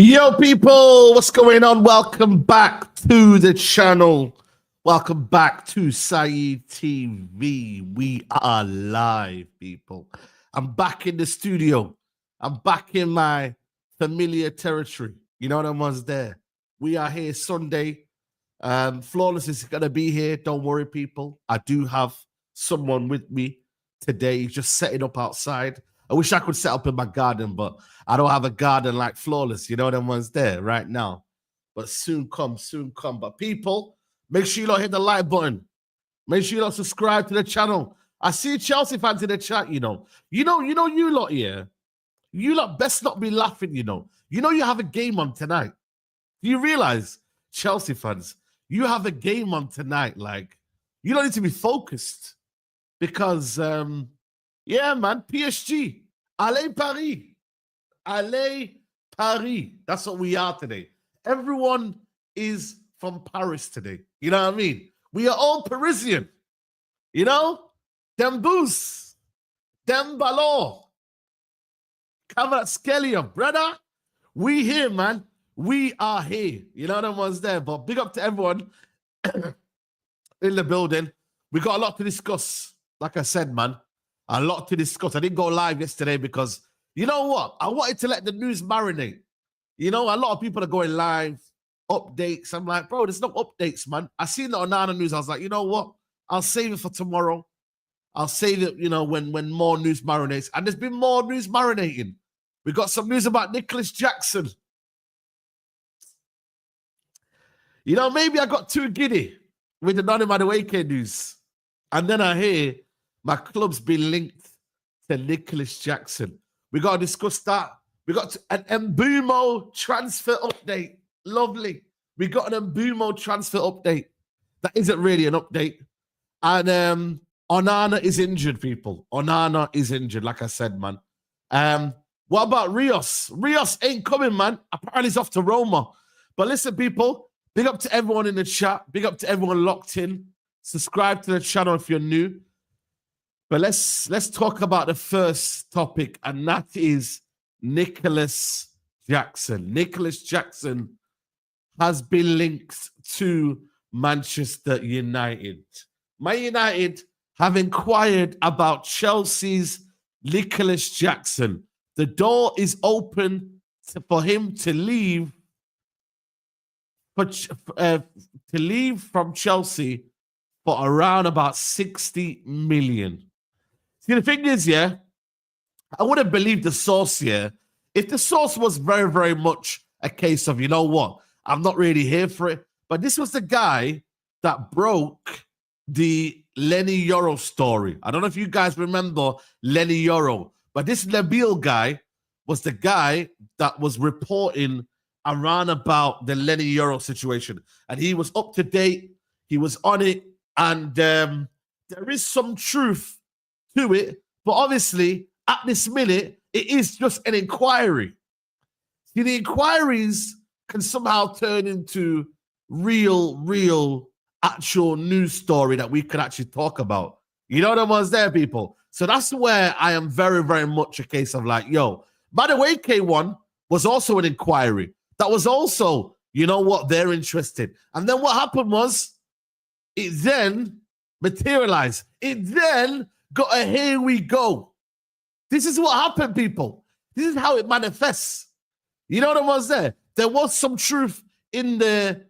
Yo, people, what's going on? Welcome back to the channel. Welcome back to Saeed TV. We are live, people. I'm back in the studio. I'm back in my familiar territory. You know what I was there. We are here Sunday. Flawless is going to be here. Don't worry, people. I do have someone with me today. He's just setting up outside. I wish I could set up in my garden, but I don't have a garden like Flawless. You know them ones there right now. But soon come, soon come. But people, make sure you don't hit the like button. Make sure you don't subscribe to the channel. I see Chelsea fans in the chat, you know. You lot here. You lot best not be laughing, you know. You know you have a game on tonight. Do you realize, Chelsea fans, you have a game on tonight. Like, you don't need to be focused. Because yeah, man, PSG. Allez Paris. Allez Paris. That's what we are today. Everyone is from Paris today. You know what I mean? We are all Parisian. You know? Dem Boost. Dem Ballon. Kvaratskhelia, brother. We here, man. We are here. You know them ones there. But big up to everyone in the building. We got a lot to discuss. Like I said, man. A lot to discuss. I didn't go live yesterday because, you know what? I wanted to let the news marinate. You know, a lot of people are going live, updates. I'm like, bro, there's no updates, man. I seen the Onana news. I was like, you know what? I'll save it for tomorrow. I'll save it, you know, when more news marinates. And there's been more news marinating. We got some news about Nicolas Jackson. You know, maybe I got too giddy with the Nani Madueke news. And then I hear my club's been linked to Nicolas Jackson. We got to discuss that. We got an Mbeumo transfer update. Lovely. We got an Mbeumo transfer update. That isn't really an update. And Onana is injured, people. Onana is injured, like I said, man. What about Rios? Rios ain't coming, man. Apparently he's off to Roma. But listen, people, big up to everyone in the chat. Big up to everyone locked in. Subscribe to the channel if you're new. But let's talk about the first topic, and that is Nicolas Jackson. Nicolas Jackson has been linked to Manchester United. Man United have inquired about Chelsea's Nicolas Jackson. The door is open for him to leave from Chelsea for around about 60 million. See, the thing is, yeah, I wouldn't believe the source here. If the source was very, very much a case of, you know what, I'm not really here for it. But this was the guy that broke the Lenny Yoro story. I don't know if you guys remember Lenny Yoro, but this Nabil guy was the guy that was reporting around about the Lenny Yoro situation. And he was up to date. He was on it. And there is some truth to it. But obviously, at this minute, it is just an inquiry. See, the inquiries can somehow turn into real, actual news story that we can actually talk about. You know what was there, people? So that's where I am very, very much a case of like, yo, by the way, K1 was also an inquiry. That was also, you know what, they're interested. And then what happened was, it then materialized. It then got a here we go. This is what happened, people. This is how it manifests. You know what was there? There was some truth in the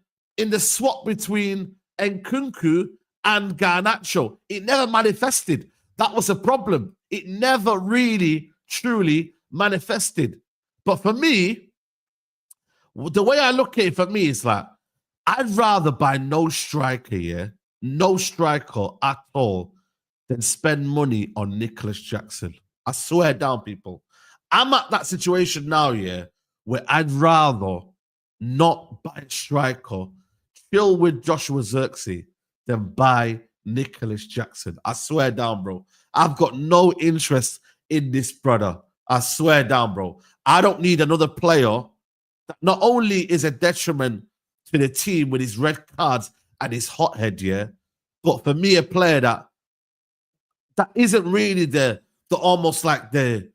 swap between Nkunku and Garnacho. It never manifested. That was a problem. It never really, truly manifested. But for me, the way I look at it, for me, is like, I'd rather buy no striker, yeah? No striker at all, than spend money on Nicolas Jackson. I swear down, people. I'm at that situation now, yeah, where I'd rather not buy a striker, chill with Joshua Zirkzee, than buy Nicolas Jackson. I swear down, bro. I've got no interest in this brother. I swear down, bro. I don't need another player that not only is a detriment to the team with his red cards and his hothead, yeah, but for me, a player that isn't really the almost like the,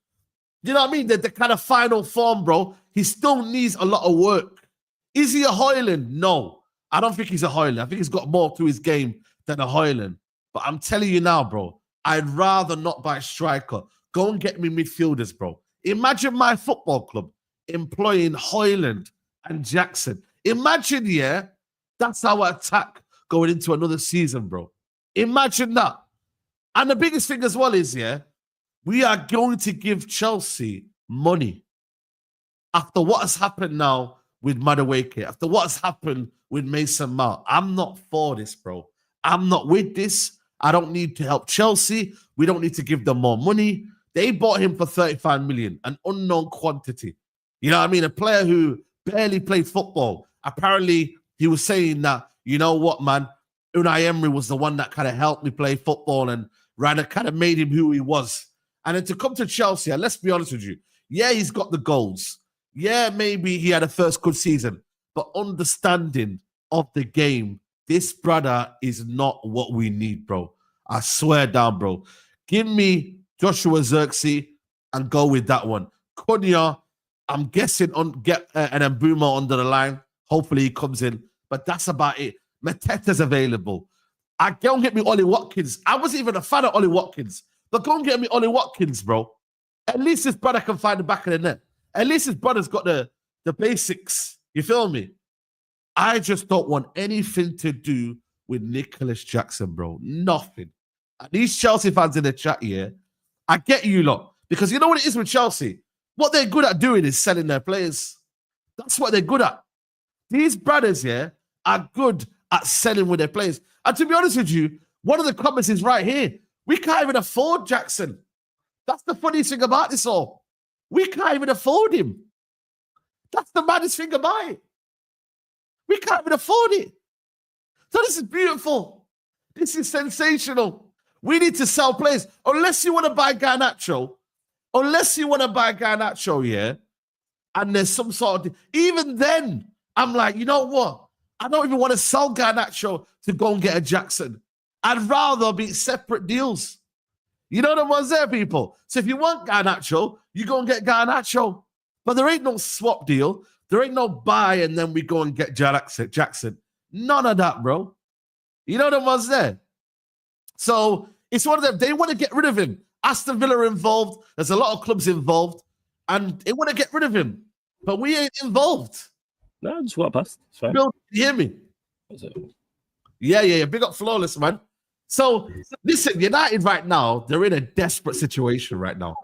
you know what I mean? The kind of final form, bro. He still needs a lot of work. Is he a Hoyland? No. I don't think he's a Hoyland. I think he's got more to his game than a Hoyland. But I'm telling you now, bro, I'd rather not buy a striker. Go and get me midfielders, bro. Imagine my football club employing Hoyland and Jackson. Imagine, yeah, that's our attack going into another season, bro. Imagine that. And the biggest thing as well is, yeah, we are going to give Chelsea money. After what has happened now with Madueke, after what has happened with Mason Mount, I'm not for this, bro. I'm not with this. I don't need to help Chelsea. We don't need to give them more money. They bought him for 35 million, an unknown quantity. You know what I mean? A player who barely played football. Apparently, he was saying that, you know what, man, Unai Emery was the one that kind of helped me play football and kind of made him who he was. And then to come to Chelsea, and let's be honest with you, yeah, he's got the goals. Yeah, maybe he had a first good season, but understanding of the game, this brother is not what we need, bro. I swear down, bro. Give me Joshua Zirkzee and go with that one. Cunha, I'm guessing get an Mbeumo under the line. Hopefully he comes in, but that's about it. Mateta's available. Go and get me Ollie Watkins. I wasn't even a fan of Ollie Watkins, but go and get me Ollie Watkins, bro. At least his brother can find the back of the net. At least his brother's got the basics. You feel me? I just don't want anything to do with Nicolas Jackson, bro. Nothing. And these Chelsea fans in the chat here, I get you lot. Because you know what it is with Chelsea? What they're good at doing is selling their players. That's what they're good at. These brothers here are good at selling with their players. And to be honest with you, one of the comments is right here. We can't even afford Jackson. That's the funniest thing about this all. We can't even afford him. That's the maddest thing about it. We can't even afford it. So this is beautiful. This is sensational. We need to sell players. Unless you want to buy Garnacho, yeah, and there's some sort of... Even then, I'm like, you know what? I don't even want to sell Garnacho to go and get a Jackson. I'd rather be separate deals. You know the ones there, people? So if you want Garnacho, you go and get Garnacho. But there ain't no swap deal. There ain't no buy and then we go and get Jackson. None of that, bro. You know the ones there? So it's one of them. They want to get rid of him. Aston Villa are involved. There's a lot of clubs involved. And they want to get rid of him. But we ain't involved. No, just walk past. It's fine. Bill, you hear me? Yeah. Big up Flawless, man. So, listen, United right now, they're in a desperate situation right now.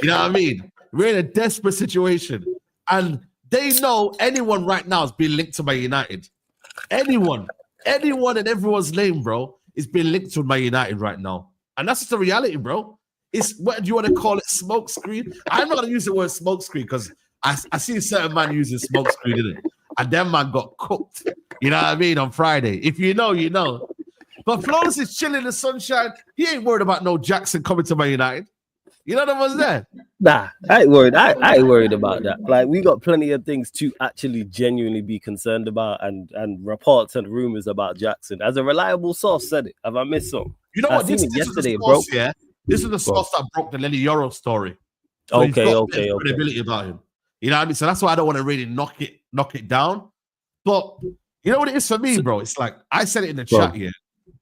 You know what I mean? We're in a desperate situation. And they know anyone right now is being linked to Man United. Anyone and everyone's name, bro, is being linked to Man United right now. And that's just the reality, bro. It's, what do you want to call it, smoke screen? I'm not going to use the word smoke screen because I see a certain man using smoke screen, didn't it? And that man got cooked. You know what I mean? On Friday. If you know, you know. But Flawless is chilling in the sunshine. He ain't worried about no Jackson coming to Man United. You know that was there? Nah, I ain't worried. I ain't worried about that. Like, we got plenty of things to actually genuinely be concerned about, and reports and rumors about Jackson. As a reliable source said it. Have I missed some? You know what? This yesterday, source, bro. Yeah, this is the source that broke the Lenny Yoro story. So okay. Credibility about him. You know what I mean? So that's why I don't want to really knock it down. But you know what it is for me, bro? It's like I said it in the chat here.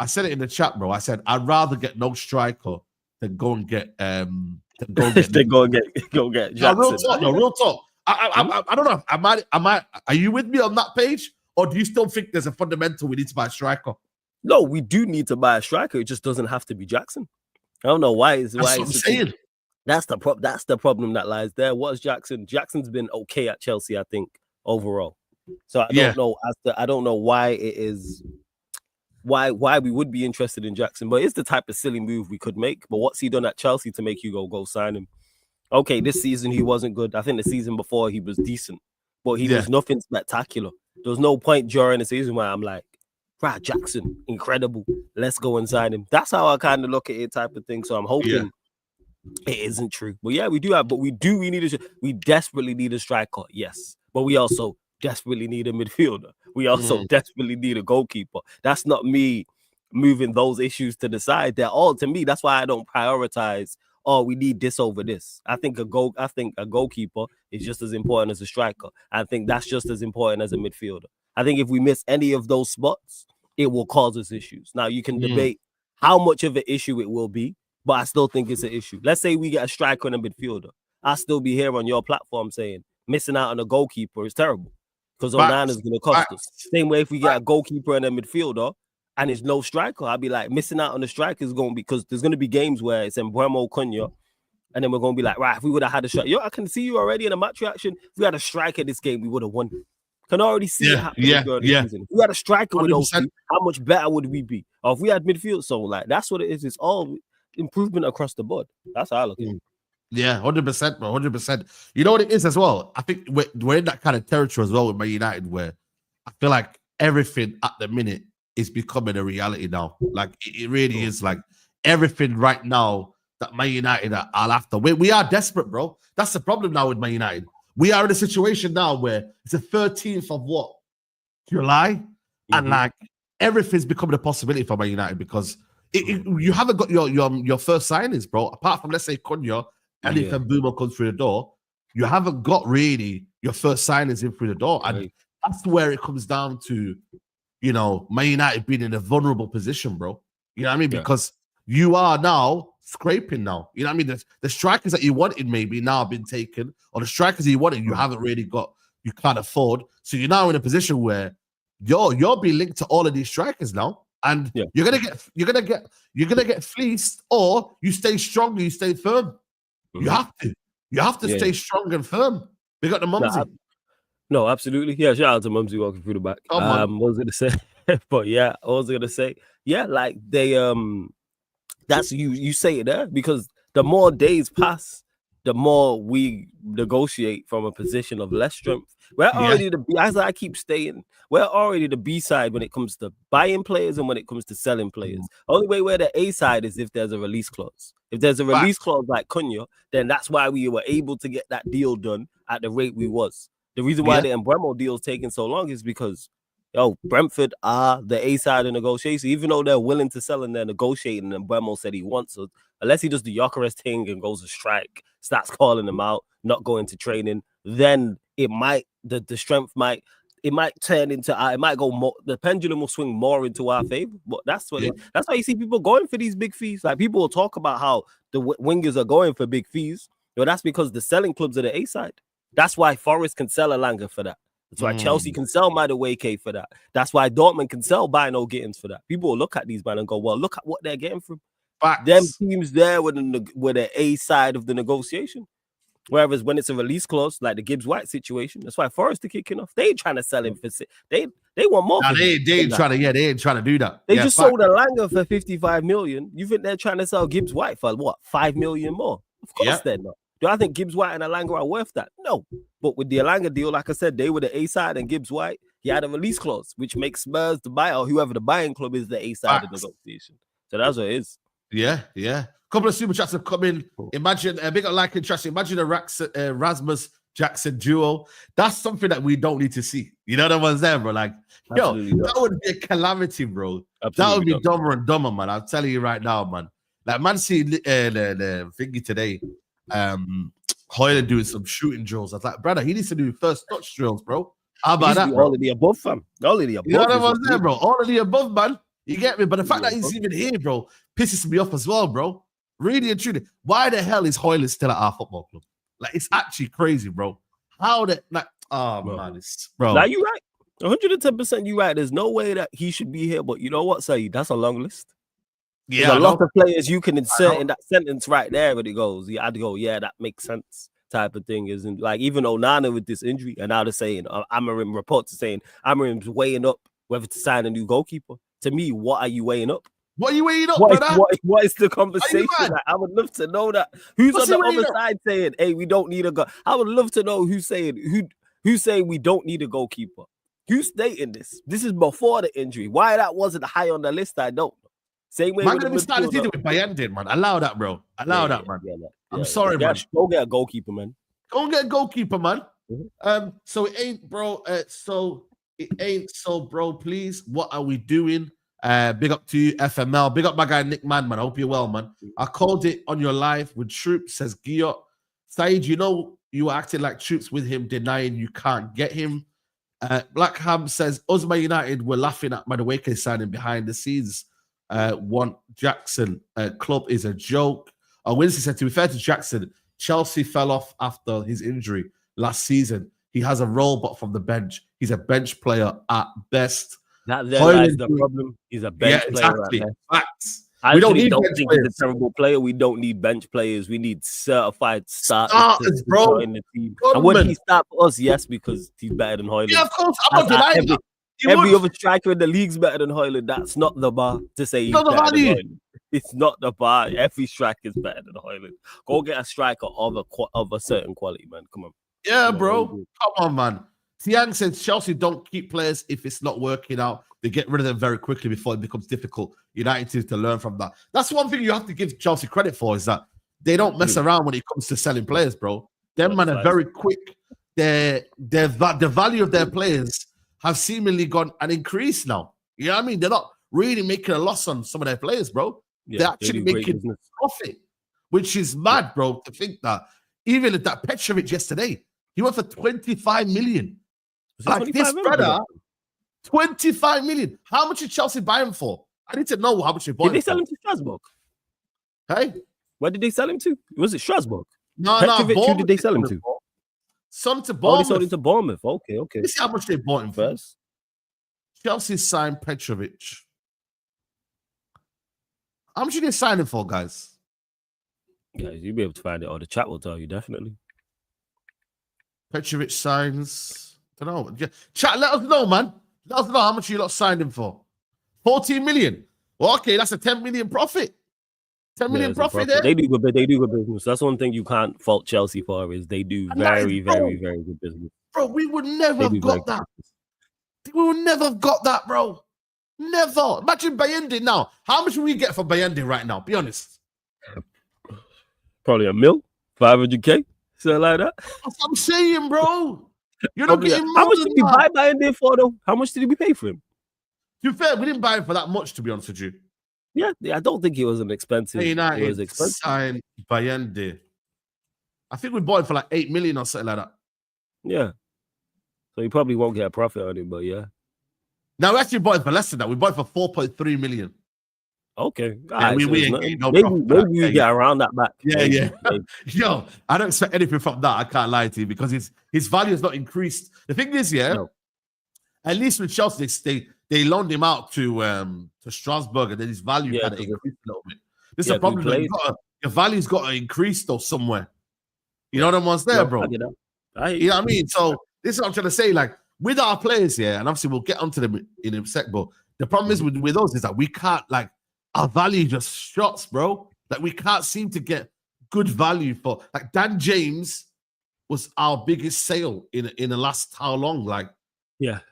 I said it in the chat, bro. I said I'd rather get no striker than go and get go get Jackson. No, real talk. I don't know. Are you with me on that page? Or do you still think there's a fundamental we need to buy a striker? No, we do need to buy a striker. It just doesn't have to be Jackson. I don't know why. That's what I'm saying. That's the problem that lies there. What's Jackson? Jackson's been okay at Chelsea, I think, overall. So I don't know why it is. Why we would be interested in Jackson, but it's the type of silly move we could make. But what's he done at Chelsea to make you go sign him? Okay, this season he wasn't good. I think the season before he was decent, but he was nothing spectacular. There was no point during the season where I'm like, right, Jackson, incredible. Let's go and sign him. That's how I kind of look at it, type of thing. So I'm hoping it isn't true. But yeah, we desperately need a striker, yes. But we also desperately need a midfielder. We also desperately need a goalkeeper. That's not me moving those issues to the side. They're all, to me, that's why I don't prioritize, we need this over this. I think a goalkeeper is just as important as a striker. I think that's just as important as a midfielder. I think if we miss any of those spots, it will cause us issues. Now, you can debate how much of an issue it will be, but I still think it's an issue. Let's say we get a striker and a midfielder. I'll still be here on your platform saying missing out on a goalkeeper is terrible. Because Onana is going to cost us. Same way if we get a goalkeeper and a midfielder and it's no striker, I'll be like, missing out on the striker is going to be, because there's going to be games where it's Mbeumo, Cunha, and then we're going to be like, right, if we would have had a striker, I can see you already in a match reaction. If we had a striker this game, we would have won. Can already see it happening. If we had a striker with those two, how much better would we be? Or if we had midfield, so like that's what it is. It's all improvement across the board. That's how I look at it. Yeah, 100%, bro, 100%. You know what it is as well? I think we're in that kind of territory as well with Man United where I feel like everything at the minute is becoming a reality now. Like, it really is like everything right now that Man United are after. We are desperate, bro. That's the problem now with Man United. We are in a situation now where it's the 13th of what? July? And like everything's becoming a possibility for Man United because you haven't got your first signings, bro. Apart from, let's say, Cunha, and if Mbeumo comes through the door, you haven't got really your first signings in through the door. And that's where it comes down to, you know, Man United being in a vulnerable position, bro. You know what I mean? Because you are now scraping now. You know what I mean? The strikers that you wanted maybe now have been taken, or the strikers that you wanted you haven't really got, you can't afford. So you're now in a position where you're being linked to all of these strikers now. And you're gonna get fleeced, or you stay strong, you stay firm. You have to stay strong and firm. We got the Mumsy. No, absolutely. Yeah, shout out to Mumsy walking through the back. What was I gonna say? But yeah, I was gonna say, like they that's you say it there because the more days pass, the more we negotiate from a position of less strength. We're already as I keep saying, we're already the B side when it comes to buying players and when it comes to selling players. Only way we're the A side is if there's a release clause. If there's a release clause like Cunha, then that's why we were able to get that deal done at the rate we was. The reason why the Mbeumo deal is taking so long is because Brentford are the A side of negotiation, even though they're willing to sell and they're negotiating. And Mbeumo said he wants, so unless he does the Jokeres thing and goes to strike, starts calling them out, not going to training, then it might the strength might turn into it might go more. The pendulum will swing more into our favor. But that's what that's why you see people going for these big fees. Like people will talk about how the wingers are going for big fees. That's because the selling clubs are the A side. That's why Forest can sell Elanga for that. That's why Chelsea can sell Madueke for that. That's why Dortmund can sell Bino Gittins for that. People will look at these men and go, well, look at what they're getting from them teams there with the A side of the negotiation. Whereas when it's a release clause, like the Gibbs White situation, that's why Forest are kicking off. They ain't trying to sell him for they want more. Nah, they ain't trying to do that. They just sold Elanga for 55 million. You think they're trying to sell Gibbs White for what, 5 million more? Of course they're not. Do I think Gibbs White and Elanga are worth that? No. But with the Elanga deal, like I said, they were the A side and Gibbs White, he had a release clause, which makes Spurs the buyer or whoever the buying club is the A side of the negotiation. So that's what it is. Yeah. Couple of super chats have come in. Imagine a big like interest. Imagine a Rasmus Jackson duo. That's something that we don't need to see. You know the ones there, bro. Like, that would be a calamity, bro. That would be dumber and dumber, man. I'm telling you right now, man. Like, man, see the thingy today. Hoyland doing some shooting drills. I was like, brother, he needs to do first touch drills, bro. How about that, bro? All of the above, fam. All of the above. You know the ones there, bro. All of the above, man. You get me? But the fact that he's even here, bro, pisses me off as well, bro. Really and truly. Why the hell is Hoyland still at our football club? Like, it's actually crazy, bro. How that, like, man, it's, bro. Now, you're right. 110% you're right. There's no way that he should be here. But you know what, Saeed? That's a long list. There's a lot of players you can insert in that sentence right there, but it goes, I'd go, that makes sense type of thing. Isn't like even Onana with this injury, and now they're saying, Amarim reports are saying Amarim's weighing up whether to sign a new goalkeeper. To me, what are you weighing up? What are you weighing up, brother? What is the conversation? I would love to know that. Who's on the other side saying, hey, we don't need a goal? I would love to know who's saying we don't need a goalkeeper. Who's stating this? This is before the injury. Why that wasn't high on the list, I don't know. Same way. Man, we started to do with Bayern did, man. Allow that, bro. Allow that, man. I'm sorry, man. Go get a goalkeeper, man. Go get a goalkeeper, man. So it ain't, bro. Bro. Please, what are we doing? Big up to you, FML. Big up my guy Nick Man. I hope you're well, man. I called it on your live with Troops, says Giot. Saeed, you know you were acting like Troops with him, denying you can't get him. Black Ham says Uzma United were laughing at Madueke signing behind the scenes. Want Jackson club is a joke. Winston said, to be fair to Jackson, Chelsea fell off after his injury last season. He has a role, but from the bench. He's a bench player at best. That lies the problem. He's a bench player. Exactly. Facts. We don't think he's a terrible player. We don't need bench players. We need certified starters bro. In the team. And would he start for us? Yes, because he's better than Hoyland. Yeah, of course. I'm not denying that. Every other striker in the league's better than Hoyland. That's not the bar to say he's better than Hoyland. It's not the bar. Every striker is better than Hoyland. Go get a striker of a certain quality, man. Come on. Yeah, bro. Come on, man. Tiang says Chelsea don't keep players if it's not working out. They get rid of them very quickly before it becomes difficult. United needs to learn from that. That's one thing you have to give Chelsea credit for, is that they don't mess around when it comes to selling players, bro. Them man are very quick. The value of their players have seemingly gone and increased now. You know what I mean? They're not really making a loss on some of their players, bro. Yeah, they're actually making profit, which is mad, bro, to think that. Even at that Petrovic yesterday, he went for 25 million. Like this brother, 25 million. How much did Chelsea buy him for? I need to know how much they bought him. Did they sell him to Strasbourg? Hey? Where did they sell him to? Was it Strasbourg? No, Petrovic, who did they sell him to? Some to Bournemouth. Oh, they sold him to Bournemouth. Okay. Let's see how much they bought him first. Chelsea signed Petrovic. How much did they sign him for, guys? Guys, you'll be able to find it, or the chat will tell you, definitely. Petrovic signs. I don't know. Chat, let us know, man. Let us know how much you lot signed him for. 14 million. Well, okay, that's a 10 million profit. 10 million it's a profit there. They do good business. That's one thing you can't fault Chelsea for is they do very good business. Bro, we would never have got that. We would never have got that, bro. Never. Imagine Bayende now. How much will we get for Bayende right now? Be honest. Probably $1 million, 500K, something like that. That's what I'm saying, bro. You're not getting more. How much did we buy Bayende for, though? How much did we pay for him? To be fair, we didn't buy him for that much, to be honest with you. Yeah, I don't think it was an expensive. United it was expensive. Signed Bayende. I think we bought him for like 8 million or something like that. Yeah. So you probably won't get a profit on him, but yeah. Now we actually bought him for less than that. We bought him for 4.3 million. Okay. Yeah, we maybe you get around that back. Yeah. Yo, I don't expect anything from that. I can't lie to you because his value has not increased. The thing is, at least with Chelsea, they loaned him out to Strasbourg, and then his value kind of increased a little bit. This is a problem. Your value's got to increase though somewhere. You know what I'm saying, bro? You know what I mean? So this is what I'm trying to say. Like with our players here, and obviously we'll get onto them in a sec, but the problem is with us is that we can't our value just shots, bro. Like we can't seem to get good value for Dan James was our biggest sale in the last how long? James,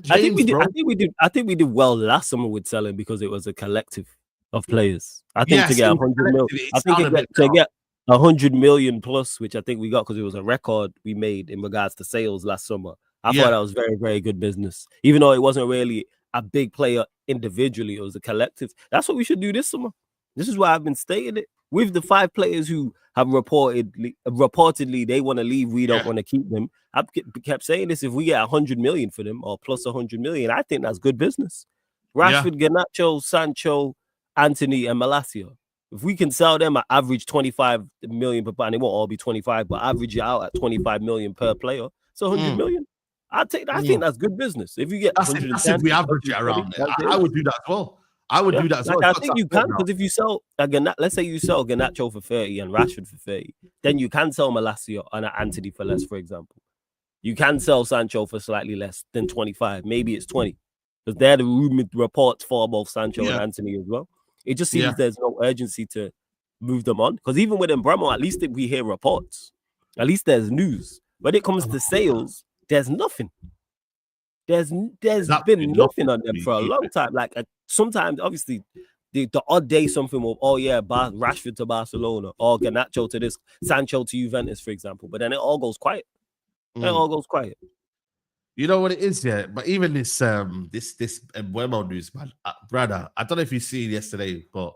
I think we did well last summer with selling because it was a collective of players. I think to get 100 million. I think to get 100 million plus, which I think we got because it was a record we made in regards to sales last summer. I thought that was very, very good business. Even though it wasn't really a big player individually, it was a collective. That's what we should do this summer. This is why I've been stating it. With the 5 players who have reportedly they want to leave, we don't want to keep them. I kept saying this: if we get 100 million for them or plus 100 million, I think that's good business. Rashford, Garnacho, Sancho, Anthony, and Malacia. If we can sell them at average 25 million per player, and it won't all be 25, but average it out at 25 million per player, so 100 million. I think that's good business. If you get that's if we average it around there. I would do that as well. I would do that as well. I think you can, because if you sell let's say you sell Garnacho for 30 and Rashford for 30, then you can sell Malacia and Anthony for less, for example. You can sell Sancho for slightly less than 25. Maybe it's 20. Because they're the rumored reports for both Sancho and Anthony as well. It just seems there's no urgency to move them on. Because even with Mbeumo, at least we hear reports. At least there's news. When it comes to sales, there's nothing. There's been nothing on them for a long time. Sometimes, obviously, the odd day something will, Rashford to Barcelona or Garnacho to this, Sancho to Juventus, for example. But then it all goes quiet. It all goes quiet. You know what it is, but even this Mbeumo news, man, brother, I don't know if you see it yesterday, but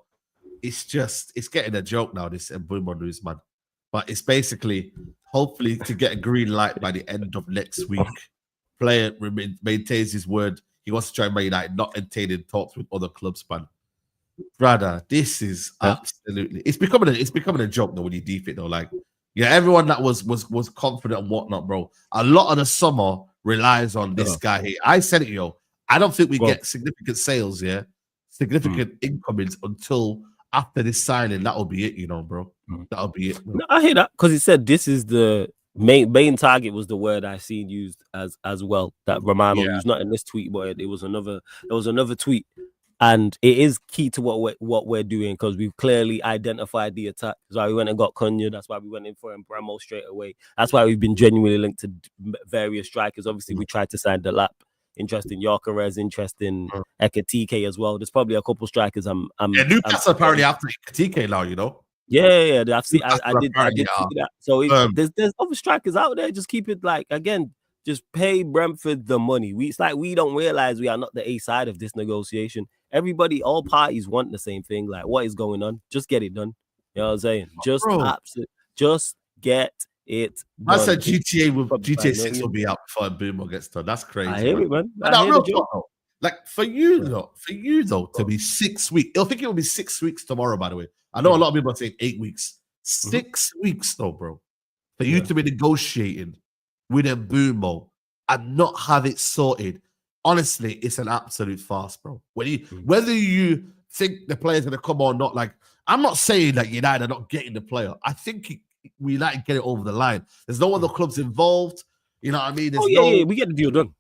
it's getting a joke now, this Mbeumo news, man. But it's basically hopefully to get a green light by the end of next week. Player maintains his word. He wants to try and Man United, not entertaining talks with other clubs, man. Brother, this is absolutely it's becoming a joke though when you deep it though. Everyone that was confident and whatnot, bro. A lot of the summer relies on this guy here. I said it, yo. I don't think we get significant sales, significant incomings until after this signing. That'll be it, bro. That'll be it. Bro. No, I hear that because he said this is the main target was the word I seen used as well that Romano used, not in this tweet, but it was another tweet. And it is key to what we're doing because we've clearly identified the attack. That's why we went and got Cunha. That's why we went in for Mbeumo straight away. That's why we've been genuinely linked to various strikers. Obviously, we tried to sign the lap. Interest in Gyökeres, interest in Ekitike as well. There's probably a couple strikers. Newcastle apparently after Ekitike now, Yeah. I've seen. I did see that. So there's other strikers out there. Just keep it just pay Brentford the money. It's like we don't realize we are not the A side of this negotiation. Everybody, all parties want the same thing. Like, what is going on? Just get it done. You know what I'm saying? Just get it done. I said GTA 6 will be out before Mbeumo gets done. That's crazy. I hear it, man. For you though, to be 6 weeks. I think it will be 6 weeks tomorrow, by the way. I know a lot of people are saying 8 weeks. 6 weeks though, bro. For you to be negotiating with Mbeumo and not have it sorted. Honestly, it's an absolute farce, bro. Whether you think the player's going to come or not, I'm not saying that United are not getting the player. I think we get it over the line. There's no other clubs involved. You know what I mean? We get the deal done.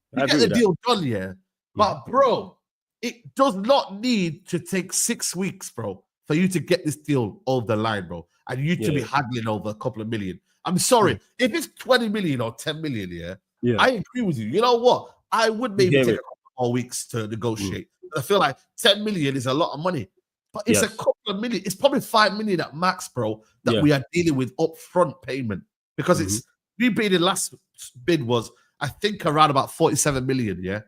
But, bro, it does not need to take 6 weeks, bro, for you to get this deal over the line, bro, and you to be haggling over a couple of million. I'm sorry, if it's 20 million or 10 million, I agree with you. You know what? I would maybe take a couple more weeks to negotiate. I feel like 10 million is a lot of money, but it's a couple of million. It's probably 5 million at max, bro, that we are dealing with upfront payment because it's we paid the last bid was, I think, around about 47 million. Yeah.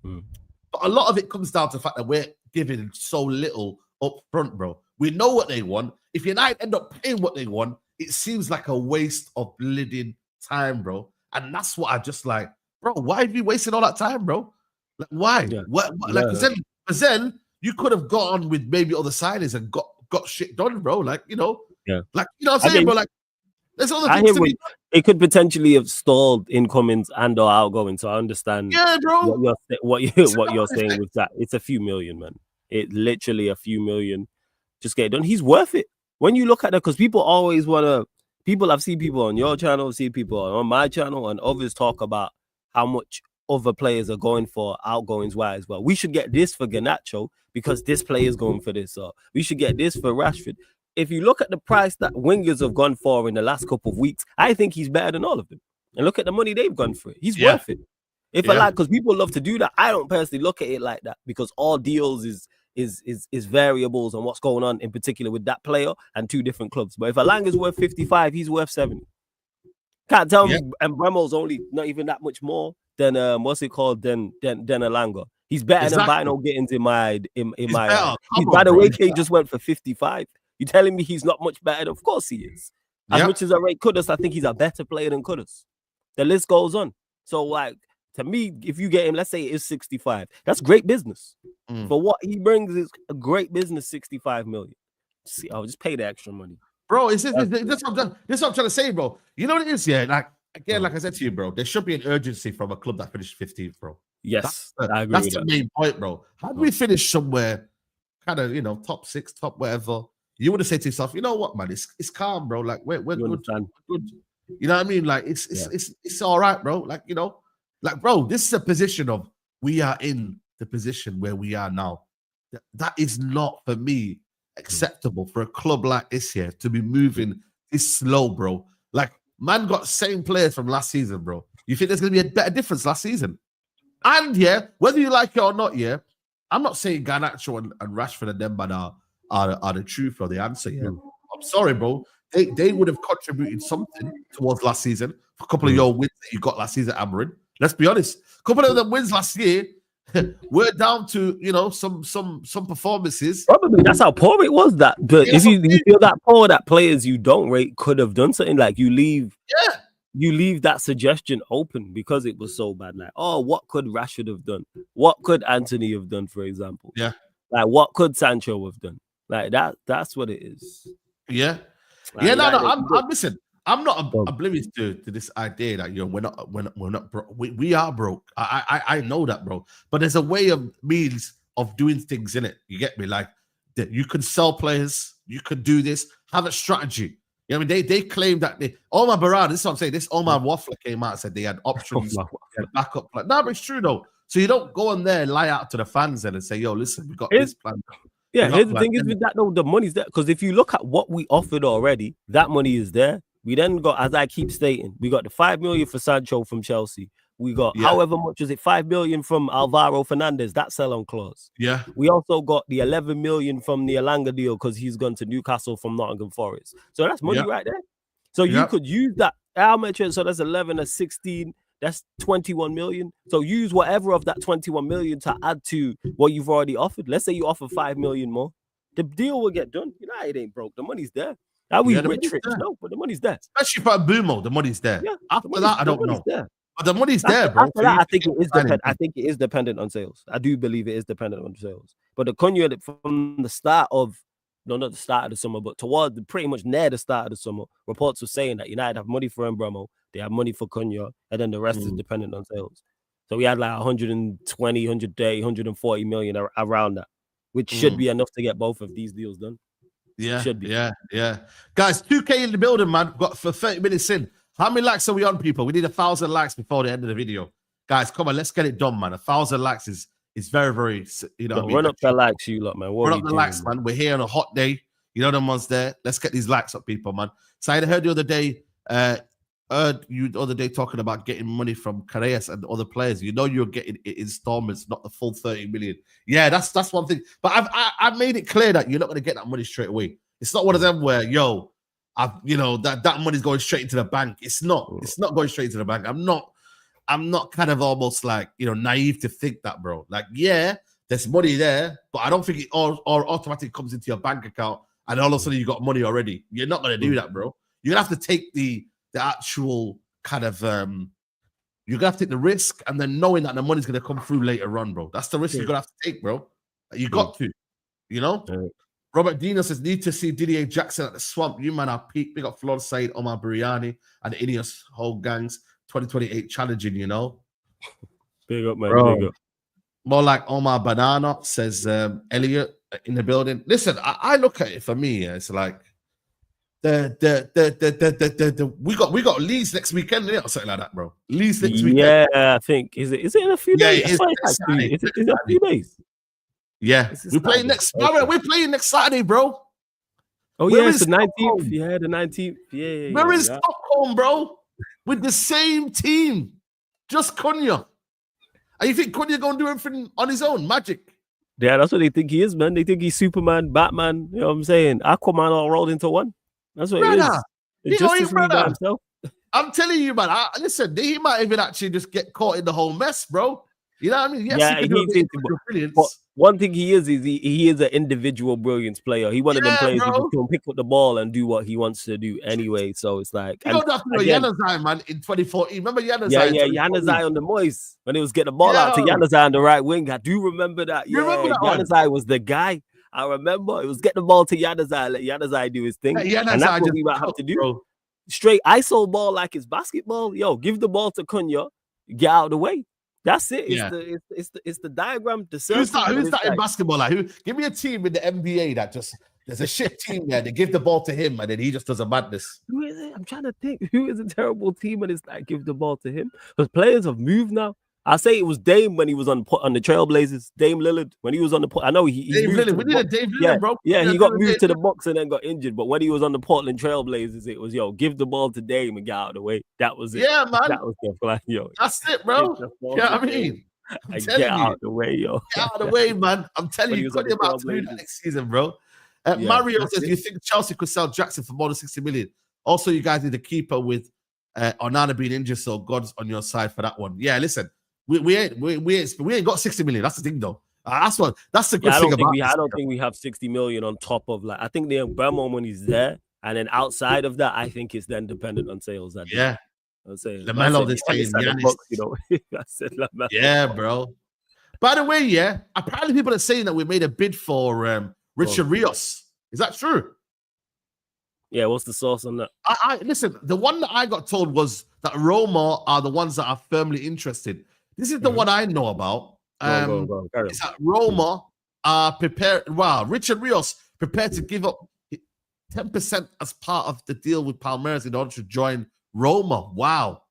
But a lot of it comes down to the fact that we're giving so little upfront, bro. We know what they want. If United end up paying what they want, it seems like a waste of bleeding time, bro. And that's what I just like, bro. Why are you wasting all that time, bro? Like, why? What like, because then you could have gone with maybe other signings and got shit done, bro. Like, you know, like, you know what I'm saying, bro? Like, there's other things to be done. It could potentially have stalled incomings and or outgoing. So I understand bro. what you're saying with that. It's a few million, man. It literally a few million. Just get it done. He's worth it. When you look at that, because people always want to, I've seen people on your channel, see people on my channel, and others talk about how much other players are going for outgoings wise. Well, we should get this for Garnacho because this player is going for this. Or we should get this for Rashford. If you look at the price that wingers have gone for in the last couple of weeks, I think he's better than all of them. And look at the money they've gone for it. He's worth it. If I like, because people love to do that, I don't personally look at it like that because all deals is variables on what's going on in particular with that player and two different clubs. But if Alanga's worth 55, he's worth 70. Can't tell me, and Mbeumo's only not even that much more than what's it called than Alanga. He's better than Bino Gittins in my by the way, K just went for 55. You telling me he's not much better? Of course he is. As much as I rate Kudus, I think he's a better player than Kudus. The list goes on. So, like, to me, if you get him, let's say it is 65, that's great business. For what he brings is a great business, 65 million. See, I'll just pay the extra money. Bro, this is what I'm trying to say, bro. You know what it is, like, again, like I said to you, bro, there should be an urgency from a club that finished 15th, bro. Yes, I agree that's the main point, bro. How do we finish somewhere kind of, top 6, top whatever? You would have said to yourself, you know what, man, it's calm, bro. Like, we're good. We're good. You know what I mean? Like, it's all right, bro. Like, like, bro, this is a position of we are in the position where we are now. That is not, for me, acceptable for a club like this here to be moving this slow, bro. Like, man got same players from last season, bro. You think there's going to be a better difference last season? And, whether you like it or not, I'm not saying Garnacho and Rashford and them, but are the truth or the answer. I'm sorry, bro. They would have contributed something towards last season. A couple of your wins that you got last season, Amarin. Let's be honest. A couple of them wins last year were down to some performances. Probably that's how poor it was. That, but if you feel that poor, that players you don't rate could have done something, like you leave that suggestion open because it was so bad. Like, oh, what could Rashford have done? What could Anthony have done, for example? Like, what could Sancho have done? Like that's what it is. Like, I'm listen. I'm not oblivious to this idea that we're not broke. We are broke. I know that, bro. But there's a way of means of doing things in it. You get me? Like, you can sell players. You could do this. Have a strategy. You know what I mean? They claim that Omar Barad. This is what I'm saying. This Omar Waffler came out and said they had options, backup plan. No, but it's true though. So you don't go on there and lie out to the fans and say, "Yo, listen, we got this plan." Yeah, here's the thing is with that though, the money's there. Because if you look at what we offered already, that money is there. We then got, as I keep stating, we got the 5 million for Sancho from Chelsea. We got however much was it, 5 million from Alvaro Fernandez, that sell-on clause. Yeah. We also got the 11 million from the Alanga deal because he's gone to Newcastle from Nottingham Forest. So that's money right there. So you could use that. How much? So that's 11, that's 16. That's 21 million. So use whatever of that 21 million to add to what you've already offered. Let's say you offer 5 million more. The deal will get done. It ain't broke. The money's there. Are we rich? No, but the money's there. Especially for Mbeumo, the money's there. Yeah, after that, I don't know. But the money's there, bro. After that, I think it is dependent on sales. I do believe it is dependent on sales. But the Cunha from the start of, not the start of the summer, but toward pretty much near the start of the summer, reports were saying that United have money for Mbeumo, they have money for Cunha, and then the rest is dependent on sales. So we had like 120, 130, 140 million around that, which should be enough to get both of these deals done. Yeah, guys, 2K in the building, man. We've got for 30 minutes in. How many likes are we on, people? We need 1,000 likes before the end of the video. Guys, come on, let's get it done, man. 1,000 likes is very, very, run up the likes, you lot, man. Run up the likes, man. We're here on a hot day. You know them ones there. Let's get these likes up, people, man. So I heard you the other day talking about getting money from Carreras and other players. You know you're getting installments, not the full 30 million. Yeah, that's one thing. But I've made it clear that you're not going to get that money straight away. It's not one of them where, that money's going straight into the bank. It's not going straight into the bank. I'm not kind of almost like, naive to think that, bro. Like, yeah, there's money there, but I don't think it all automatically comes into your bank account and all of a sudden you got money already. You're not going to do that, bro. You're going to have to take the actual kind of you're gonna have to take the risk, and then knowing that the money's gonna come through later on, bro. That's the risk you're gonna have to take, bro. You got to, Robert Dino says, need to see Didier Jackson at the Swamp. You man are peak. Big up Flor Said, Omar Biryani, and the Ineos whole gangs 2028 challenging, Big up, man. Bro. Big up. More like Omar Banana says, Elliot in the building. Listen, I look at it for me, it's like we got Leeds next weekend, or something like that, bro. Leeds next weekend. Yeah, I think is it in a few days? Is it a few days? Yeah, we're playing next. Okay. We're playing next Saturday, bro. Oh yeah, it's the 19th. Yeah, the 19th. Yeah. We're in Stockholm, bro, with the same team, just Cunha. And you think Cunha gonna do everything on his own? Magic. Yeah, that's what they think he is, man. They think he's Superman, Batman. You know what I'm saying? Aquaman all rolled into one. That's what it is. I'm telling you, man. Listen, he might even actually just get caught in the whole mess, bro. You know what I mean? Yes, but one thing he is he is an individual brilliance player. He one of them players who can pick up the ball and do what he wants to do anyway. So it's like you don't have to know Januzaj, man, in 2014. Remember Januzaj? Yeah, Januzaj on the Moyes when he was getting the ball out to Januzaj on the right wing. I do remember that. Yeah, Januzaj was the guy. I remember it was get the ball to Januzaj, let Januzaj do his thing. And that's what we might have to do. Bro. Straight ISO ball like it's basketball. Yo, give the ball to Cunha, get out of the way. That's it. It's the diagram. Who's that in basketball? Like, give me a team in the NBA that just there's a shit team there. They give the ball to him and then he just does a madness. Who is it? I'm trying to think. Who is a terrible team and it's like give the ball to him? Because players have moved now. I say it was Dame when he was on the Trailblazers. Dame Lillard when he was on the. I know he Dame Lillard. We did a Dame Lillard, bro. Yeah, he got moved to the Bucks and then got injured. But when he was on the Portland Trailblazers, it was give the ball to Dame and get out of the way. That was it. Yeah, man. That was the plan, That's it, bro. You know what I mean? Get out of the way, yo. Get out of the way, man. I'm telling you, Cunha about to do that next season, bro. Mario says, you think Chelsea could sell Jackson for more than 60 million? Also, you guys need a keeper with Onana being injured, so God's on your side for that one. Yeah, listen. We ain't got 60 million. That's the thing, though. That's the good thing about. I don't think we have 60 million on top of like. I think the Mbeumo when he's there, and then outside of that, I think it's then dependent on sales. I'm saying LaMelo this season. Yeah, bro. By the way, apparently people are saying that we made a bid for Richard Rios. Is that true? Yeah, what's the source on that? I listen. The one that I got told was that Roma are the ones that are firmly interested. This is the one I know about. It's that Roma are prepared. Wow, Richard Rios prepared to give up 10% as part of the deal with Palmeiras in order to join Roma. Wow.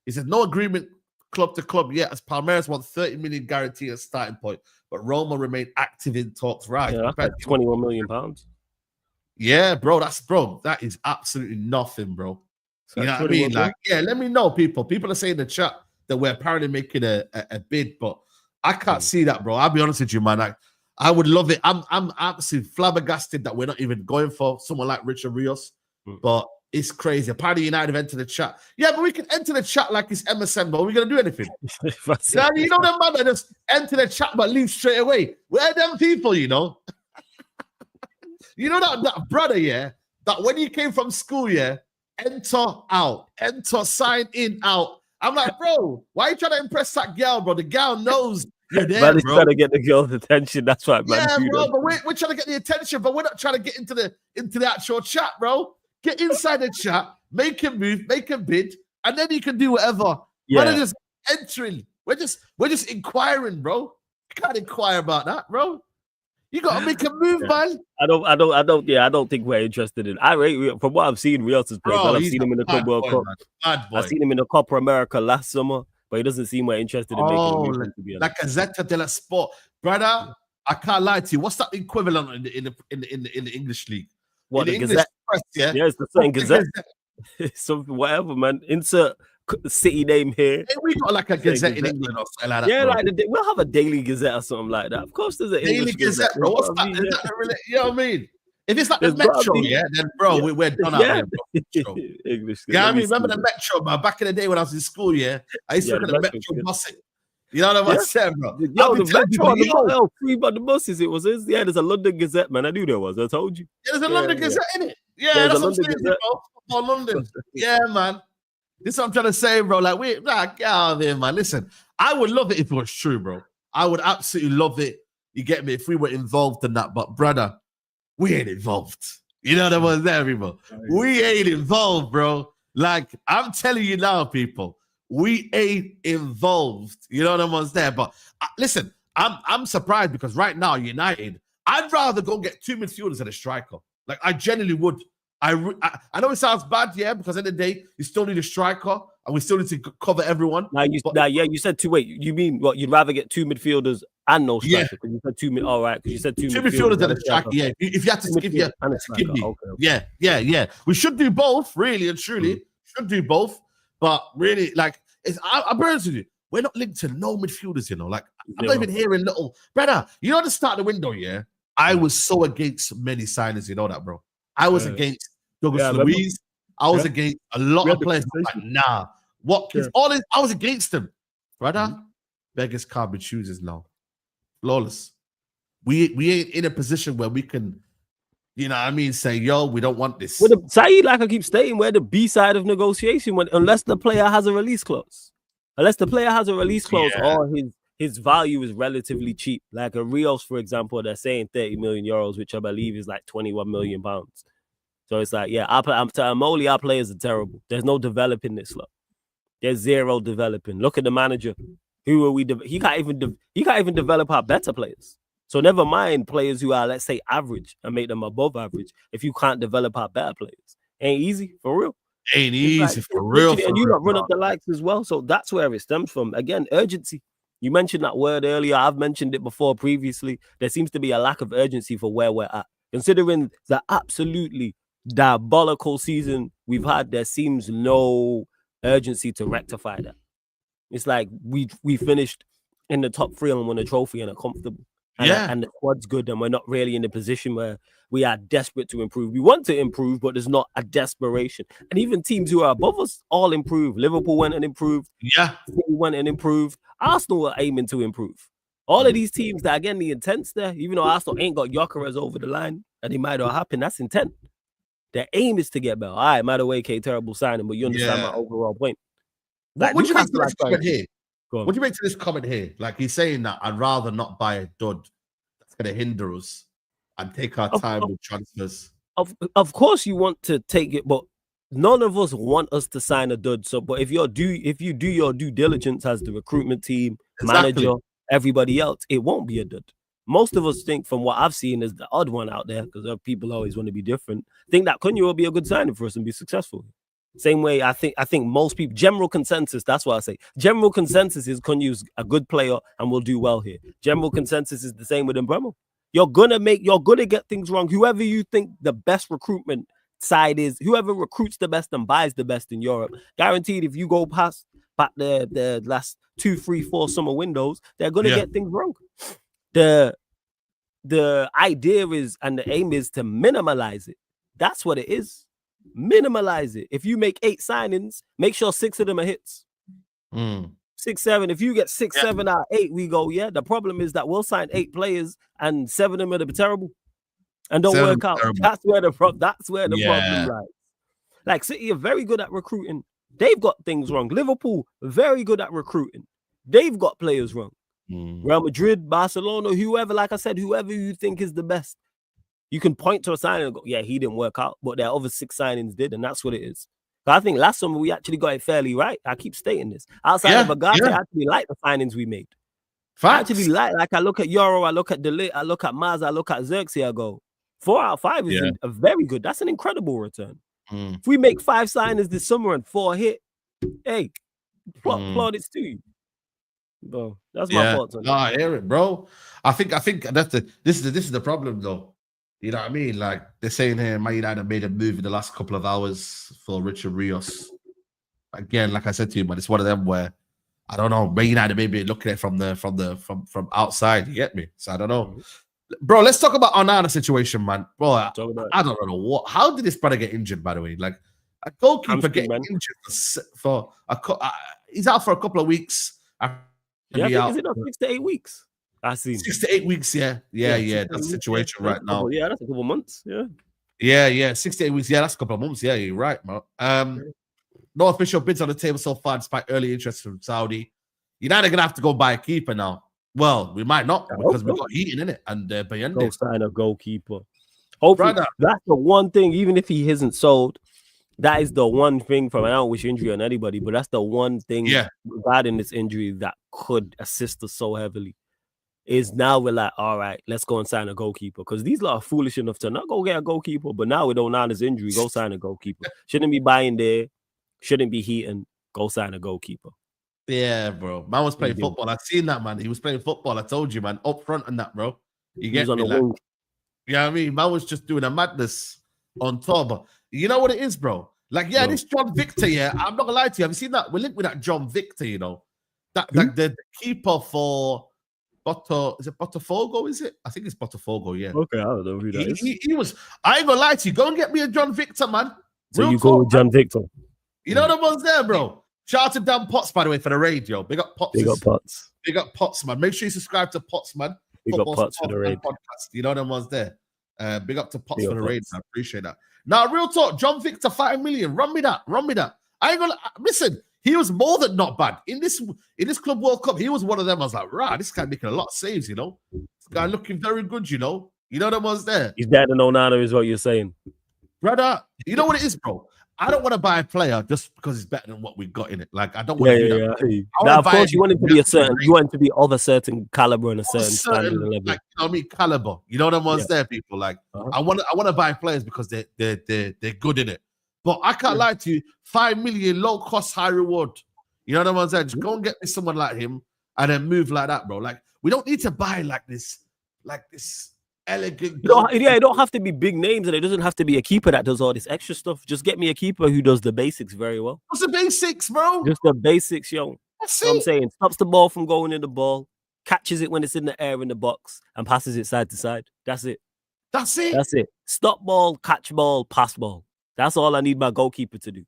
He said no agreement club to club yet, as Palmeiras want 30 million guarantee as starting point, but Roma remain active in talks. Right, that's like 21 million pounds. Yeah, bro, that is absolutely nothing, bro. You know what I mean? Like, let me know, people. People are saying in the chat that we're apparently making a bid, but I can't see that, bro. I'll be honest with you, man. I would love it. I'm absolutely flabbergasted that we're not even going for someone like Richard Rios, but it's crazy. Apparently, United have entered the chat. Yeah, but we can enter the chat like it's MSN, but are we going to do anything? You know them man that just enter the chat but leave straight away. We're them people, you know? You know that brother, that when he came from school, enter, out, enter, sign in, out. I'm like, bro, why are you trying to impress that girl, bro? The girl knows you're there, man, bro. Trying to get the girl's attention. That's right, man. Yeah, bro, but we're trying to get the attention, but we're not trying to get into the actual chat, bro. Get inside the chat, make him move, make him bid, and then you can do whatever. Yeah. We're just entering. We're just inquiring, bro. You can't inquire about that, bro. You gotta make a move, man. I don't think we're interested in. From what I've seen, Rios' play. I've seen him in the Club World Cup. I've seen him in the Copa America last summer, but he doesn't seem we're interested in making a move. Like a Zeta de la Sport, brother. I can't lie to you. What's that equivalent in the English league? What, in the English Gazette? press, yeah. Yeah, it's the certain Gazette. Something, whatever, man. Insert city name here. Hey, we got like a Gazette in Gazette. England or something like that, Yeah, bro. like we'll have a Daily Gazette or something like that. Of course, there's an Daily English Gazette, bro. What's that? Is that really, you know what I mean? If it's like There's the gotta Metro, be- yeah, then bro, Yeah. we're done out here, bro. Metro. English. Yeah, I let me mean, remember see the this. Metro, man? Back in the day when I was in school, yeah, I used to Yeah, look the at the Metro's Metro good. bus. You know what I'm saying, bro? Yo, I'll be the telling Metro people, on the yo, free by the buses. It was his. Yeah, there's a London Gazette, man. I knew there was. I told you. there's a London Gazette in it. Yeah, There's that's a what I'm London saying, Gazette. bro. For London. Yeah, man. This is what I'm trying to say, bro. Like, get out of here, man. Listen, I would love it if it was true, bro. I would absolutely love it. You get me? If we were involved in that, but brother, we ain't involved. You know what I'm saying, people? We ain't involved, bro. Like, I'm telling you now, people, we ain't involved. You know what I'm saying? But listen, I'm surprised because right now, United, I'd rather go get 2 midfielders than a striker. Like, I genuinely would. I know it sounds bad, yeah, because at the end of the day, you still need a striker and we still need to cover everyone. You said 2. Wait, you mean what? You'd rather get 2 midfielders and no striker? Yeah. Because you said 2 mid. All right, because you said 2 midfielders and a striker. Yeah, if you had to give you, give me. Okay. Yeah. We should do both, really and truly. Should do both, but really, like, I'm honest with you. We're not linked to no midfielders, you know. Like, I'm not even hearing little brother. You know, at the start of the window, yeah, I was so against many signings. You know that, bro. I was against Douglas Luiz. I was against a lot of players. Like, nah, what? I was against them, brother. Beggars can't be choosers now. Flawless. We ain't in a position where we can, you know what I mean, say, yo, we don't want this. Saeed, like I keep stating, we're the B side of negotiation unless the player has a release clause. Unless the player has a release clause or his value is relatively cheap. Like a Rios, for example, they're saying 30 million euros, which I believe is like 21 million pounds. So it's like, yeah, I'm telling Moli, our players are terrible. There's no developing this lot. There's zero developing. Look at the manager. Who are we? He can't even develop our better players. So never mind players who are, let's say, average and make them above average. If you can't develop our better players, ain't easy for real. Ain't easy for real. And you not run up the likes as well. So that's where it stems from. Again, urgency. You mentioned that word earlier. I've mentioned it before previously. There seems to be a lack of urgency for where we're at. Considering the absolutely diabolical season we've had, there seems no urgency to rectify that. It's like we finished in the top 3 and won a trophy and are comfortable. And the squad's good, and we're not really in a position where we are desperate to improve. We want to improve, but there's not a desperation. And even teams who are above us all improve. Liverpool went and improved. Yeah. City went and improved. Arsenal were aiming to improve. All of these teams that, again, the intent's there, even though Arsenal ain't got Gyökeres over the line, and it might not happen, that's intent. Their aim is to get better. All right, by the way, terrible signing, but you understand my overall point. Like, what do you make to this comment here? What do you make to this comment here? Like, he's saying that I'd rather not buy a dud that's going to hinder us and take our time with transfers. Of course you want to take it, but none of us want us to sign a dud. So, but if you do your due diligence as the recruitment team, manager, everybody else, it won't be a dud. Most of us think, from what I've seen, is the odd one out there, because people always want to be different, think that Cunha will be a good signing for us and be successful. Same way, I think most people, general consensus, that's what I say. General consensus is Cunha's a good player and will do well here. General consensus is the same with Mbeumo. You're gonna get things wrong. Whoever you think the best recruitment side is, whoever recruits the best and buys the best in Europe, guaranteed if you go past back the last 2, 3, 4 summer windows, they're gonna get things wrong. The idea is, and the aim is, to minimalize it. That's what it is. Minimalize it. If you make 8 signings, make sure 6 of them are hits. 6, 7. If you get 6, 7 out of 8, we go, yeah. The problem is that we'll sign 8 players and 7 of them are terrible and don't work out. Terrible. That's where the problem lies. Like, City are very good at recruiting. They've got things wrong. Liverpool, very good at recruiting. They've got players wrong. Real Madrid, Barcelona, whoever, like I said, whoever you think is the best. You can point to a signing and go, yeah, he didn't work out, but their other 6 signings did, and that's what it is. But I think last summer we actually got it fairly right. I keep stating this. Outside of Agate, I actually like the signings we made. Facts. I actually like I look at Euro, I look at Delit, I look at Maz, I look at Xerxes, I go, 4 out of 5 is a very good. That's an incredible return. If we make 5 signings this summer and 4 hit, hey, plaudits to you. Bro, that's my thoughts on it. I hear it, bro. I think this is the problem, though. You know what I mean? Like they're saying here, Man United made a move in the last couple of hours for Richard Rios. Again, like I said to you, man, it's one of them where I don't know. Man United maybe looking at it from outside. You get me? So I don't know, bro. Let's talk about Onana situation, man. Bro, I don't know what. How did this brother get injured? By the way, like a goalkeeper getting injured for he's out for a couple of weeks. I think is it not 6 to 8 weeks? I see 6 to 8 weeks. Yeah. That's the situation right now. Yeah, that's a couple of months. Yeah. 6 to 8 weeks. Yeah, that's a couple of months. Yeah, you're right, man. No official bids on the table so far, despite early interest from Saudi. United gonna have to go buy a keeper now. Well, we might not because we've got Heaton in it and Bayende. Go sign a goalkeeper. Hopefully, that's the one thing. Even if he isn't sold, that is the one thing from. I don't wish injury on anybody, but that's the one thing regarding this injury that could assist us so heavily. Is now we're like, all right, let's go and sign a goalkeeper because these lot are foolish enough to not go get a goalkeeper. But now with Onana's injury, go sign a goalkeeper. Shouldn't be buying there. Shouldn't be Heaton. Go sign a goalkeeper. Yeah, bro. Man was playing football. I've seen that, man. He was playing football. I told you, man. Up front and that, bro. You get me? Like, you know what I mean? Man was just doing a madness on tour. But you know what it is, bro? Like, this John Victor, I'm not gonna lie to you. Have you seen that? We're linked with that John Victor, you know. That like the keeper for is it Botafogo? Is it? I think it's Botafogo, yeah. Okay, I don't know who that is. He was, I ain't gonna lie to you. Go and get me a John Victor, man. So you go with John Victor. You know the ones there, bro. Shout out to Dan Potts, by the way, for the raid, yo. Big up Potts. Big up Potts. Big up Potts, man. Make sure you subscribe to Potts, man. Big up Potts for the raid. Podcast. You know them ones there. Big up to Potts for the raid. I appreciate that. Now, real talk. John Victor, 5 million. Run me that. I ain't gonna listen. He was more than not bad in this Club World Cup. He was one of them. I was like, right, this guy making a lot of saves. You know, this guy looking very good. You know them ones there. He's better than Onana, is what you're saying, brother. You know what it is, bro. I don't want to buy a player just because he's better than what we got in it. Like I don't want to do that. Now, of course, you want him to be you want him to be of a certain caliber and a certain standard and level. Like, you know what I mean, caliber. You know them ones there, people. Like I want to buy players because they're good in it. But I can't lie to you. 5 million, low cost, high reward. You know what I'm saying? Just go and get me someone like him and then move like that, bro. Like we don't need to buy like this elegant. It don't have to be big names, and it doesn't have to be a keeper that does all this extra stuff. Just get me a keeper who does the basics very well. What's the basics, bro? Just the basics, yo. That's what I'm saying. Stops the ball from going in the ball, catches it when it's in the air in the box, and passes it side to side. That's it. That's it. That's it. Stop ball, catch ball, pass ball. That's all I need my goalkeeper to do.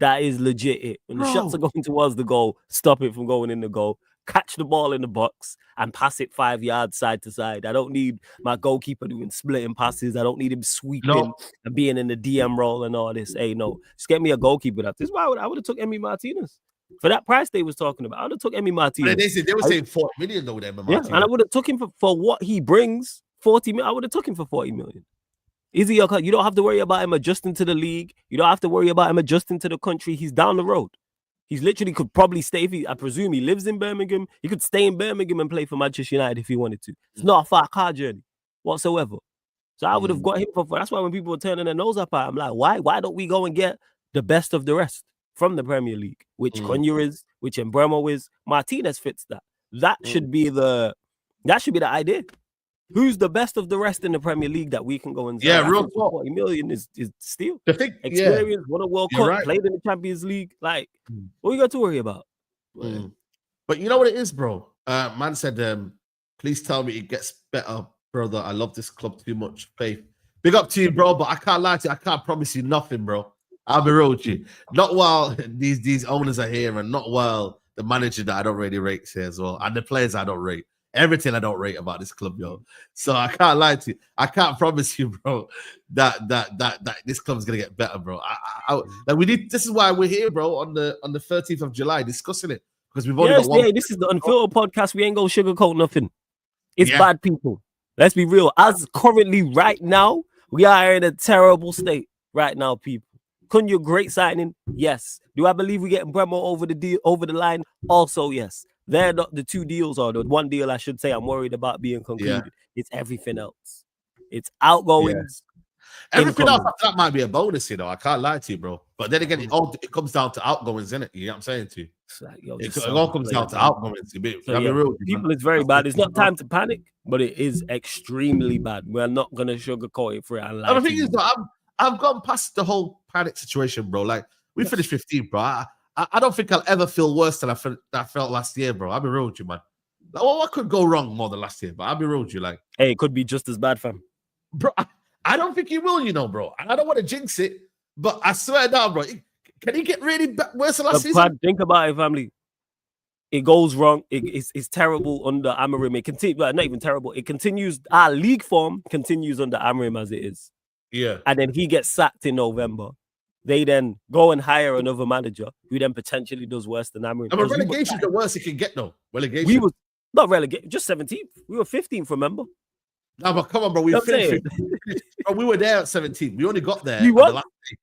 That is legit it. When the shots are going towards the goal, stop it from going in the goal. Catch the ball in the box and pass it 5 yards side to side. I don't need my goalkeeper doing splitting passes. I don't need him sweeping and being in the DM role and all this. Hey, no. Just get me a goalkeeper. This is why I would have took Emi Martinez. For that price they was talking about, I would have took Emi Martinez. They were saying 40 million though with Emi Martinez. Yeah, and I would have took him for what he brings, 40 million. I would have took him for 40 million. You don't have to worry about him adjusting to the league. You don't have to worry about him adjusting to the country. He's down the road. He's literally could probably stay. I presume he lives in Birmingham. He could stay in Birmingham and play for Manchester United if he wanted to. It's not a far car journey whatsoever. So I would have got him for. That's why when people were turning their nose up at, I'm like, why? Why don't we go and get the best of the rest from the Premier League? Which Enquire is, which Mbeumo is. Martinez fits that. That should be the idea. Who's the best of the rest in the Premier League that we can go and real 40 million is still the thing. Experience, won a World Cup, played in the Champions League. Like, what you got to worry about? But you know what it is, bro? Man said, please tell me it gets better, brother. I love this club too much. Faith. Big up to you, bro. But I can't lie to you. I can't promise you nothing, bro. I'll be real with you. Not while these owners are here, and not while the manager that I don't really rate here as well, and the players I don't rate. Everything I don't rate about this club, yo. So I can't lie to you. I can't promise you, bro, that this club is gonna get better, bro. Like we need. This is why we're here, bro, on the 13th of July discussing it because we've only got one. Yeah, this is the Unfiltered podcast. We ain't gonna sugarcoat nothing. It's bad people. Let's be real. As currently right now, we are in a terrible state right now, people. Cunha, great signing. Yes. Do I believe we getting Mbeumo over the line? Also, yes. They're not the two deals, or the one deal I should say I'm worried about being concluded. It's everything else. It's outgoings Everything else incoming. after that might be a bonus, you know. I can't lie to you, bro. But then again, it comes down to outgoings, isn't it? You know what I'm saying to you? Like, yo, It all comes down to outgoings. So yeah, real, people, it's very bad. It's not time to panic, but it is extremely bad. We're not gonna sugarcoat it for it and lie. The thing is, though, I've gone past the whole panic situation, bro. Like we finished 15th, bro. I don't think I'll ever feel worse than I felt last year, bro. I'll be real with you, man. Like, what could go wrong more than last year? But I'll be real with you, like, hey, it could be just as bad, fam. Bro, I don't think he will, you know, bro. And I don't want to jinx it, but I swear down, bro. Can he get really worse than last season? Think about it, family. It goes wrong. It's terrible under Amorim. It continues, not even terrible. It continues. Our league form continues under Amorim as it is. Yeah. And then he gets sacked in November. They then go and hire another manager who then potentially does worse than Amorim. But relegation is the worst he can get, though. Relegation. We was not relegation, just 17th. We were 15th, remember? No, but come on, bro. We finished. Bro, we were there at 17. We only got there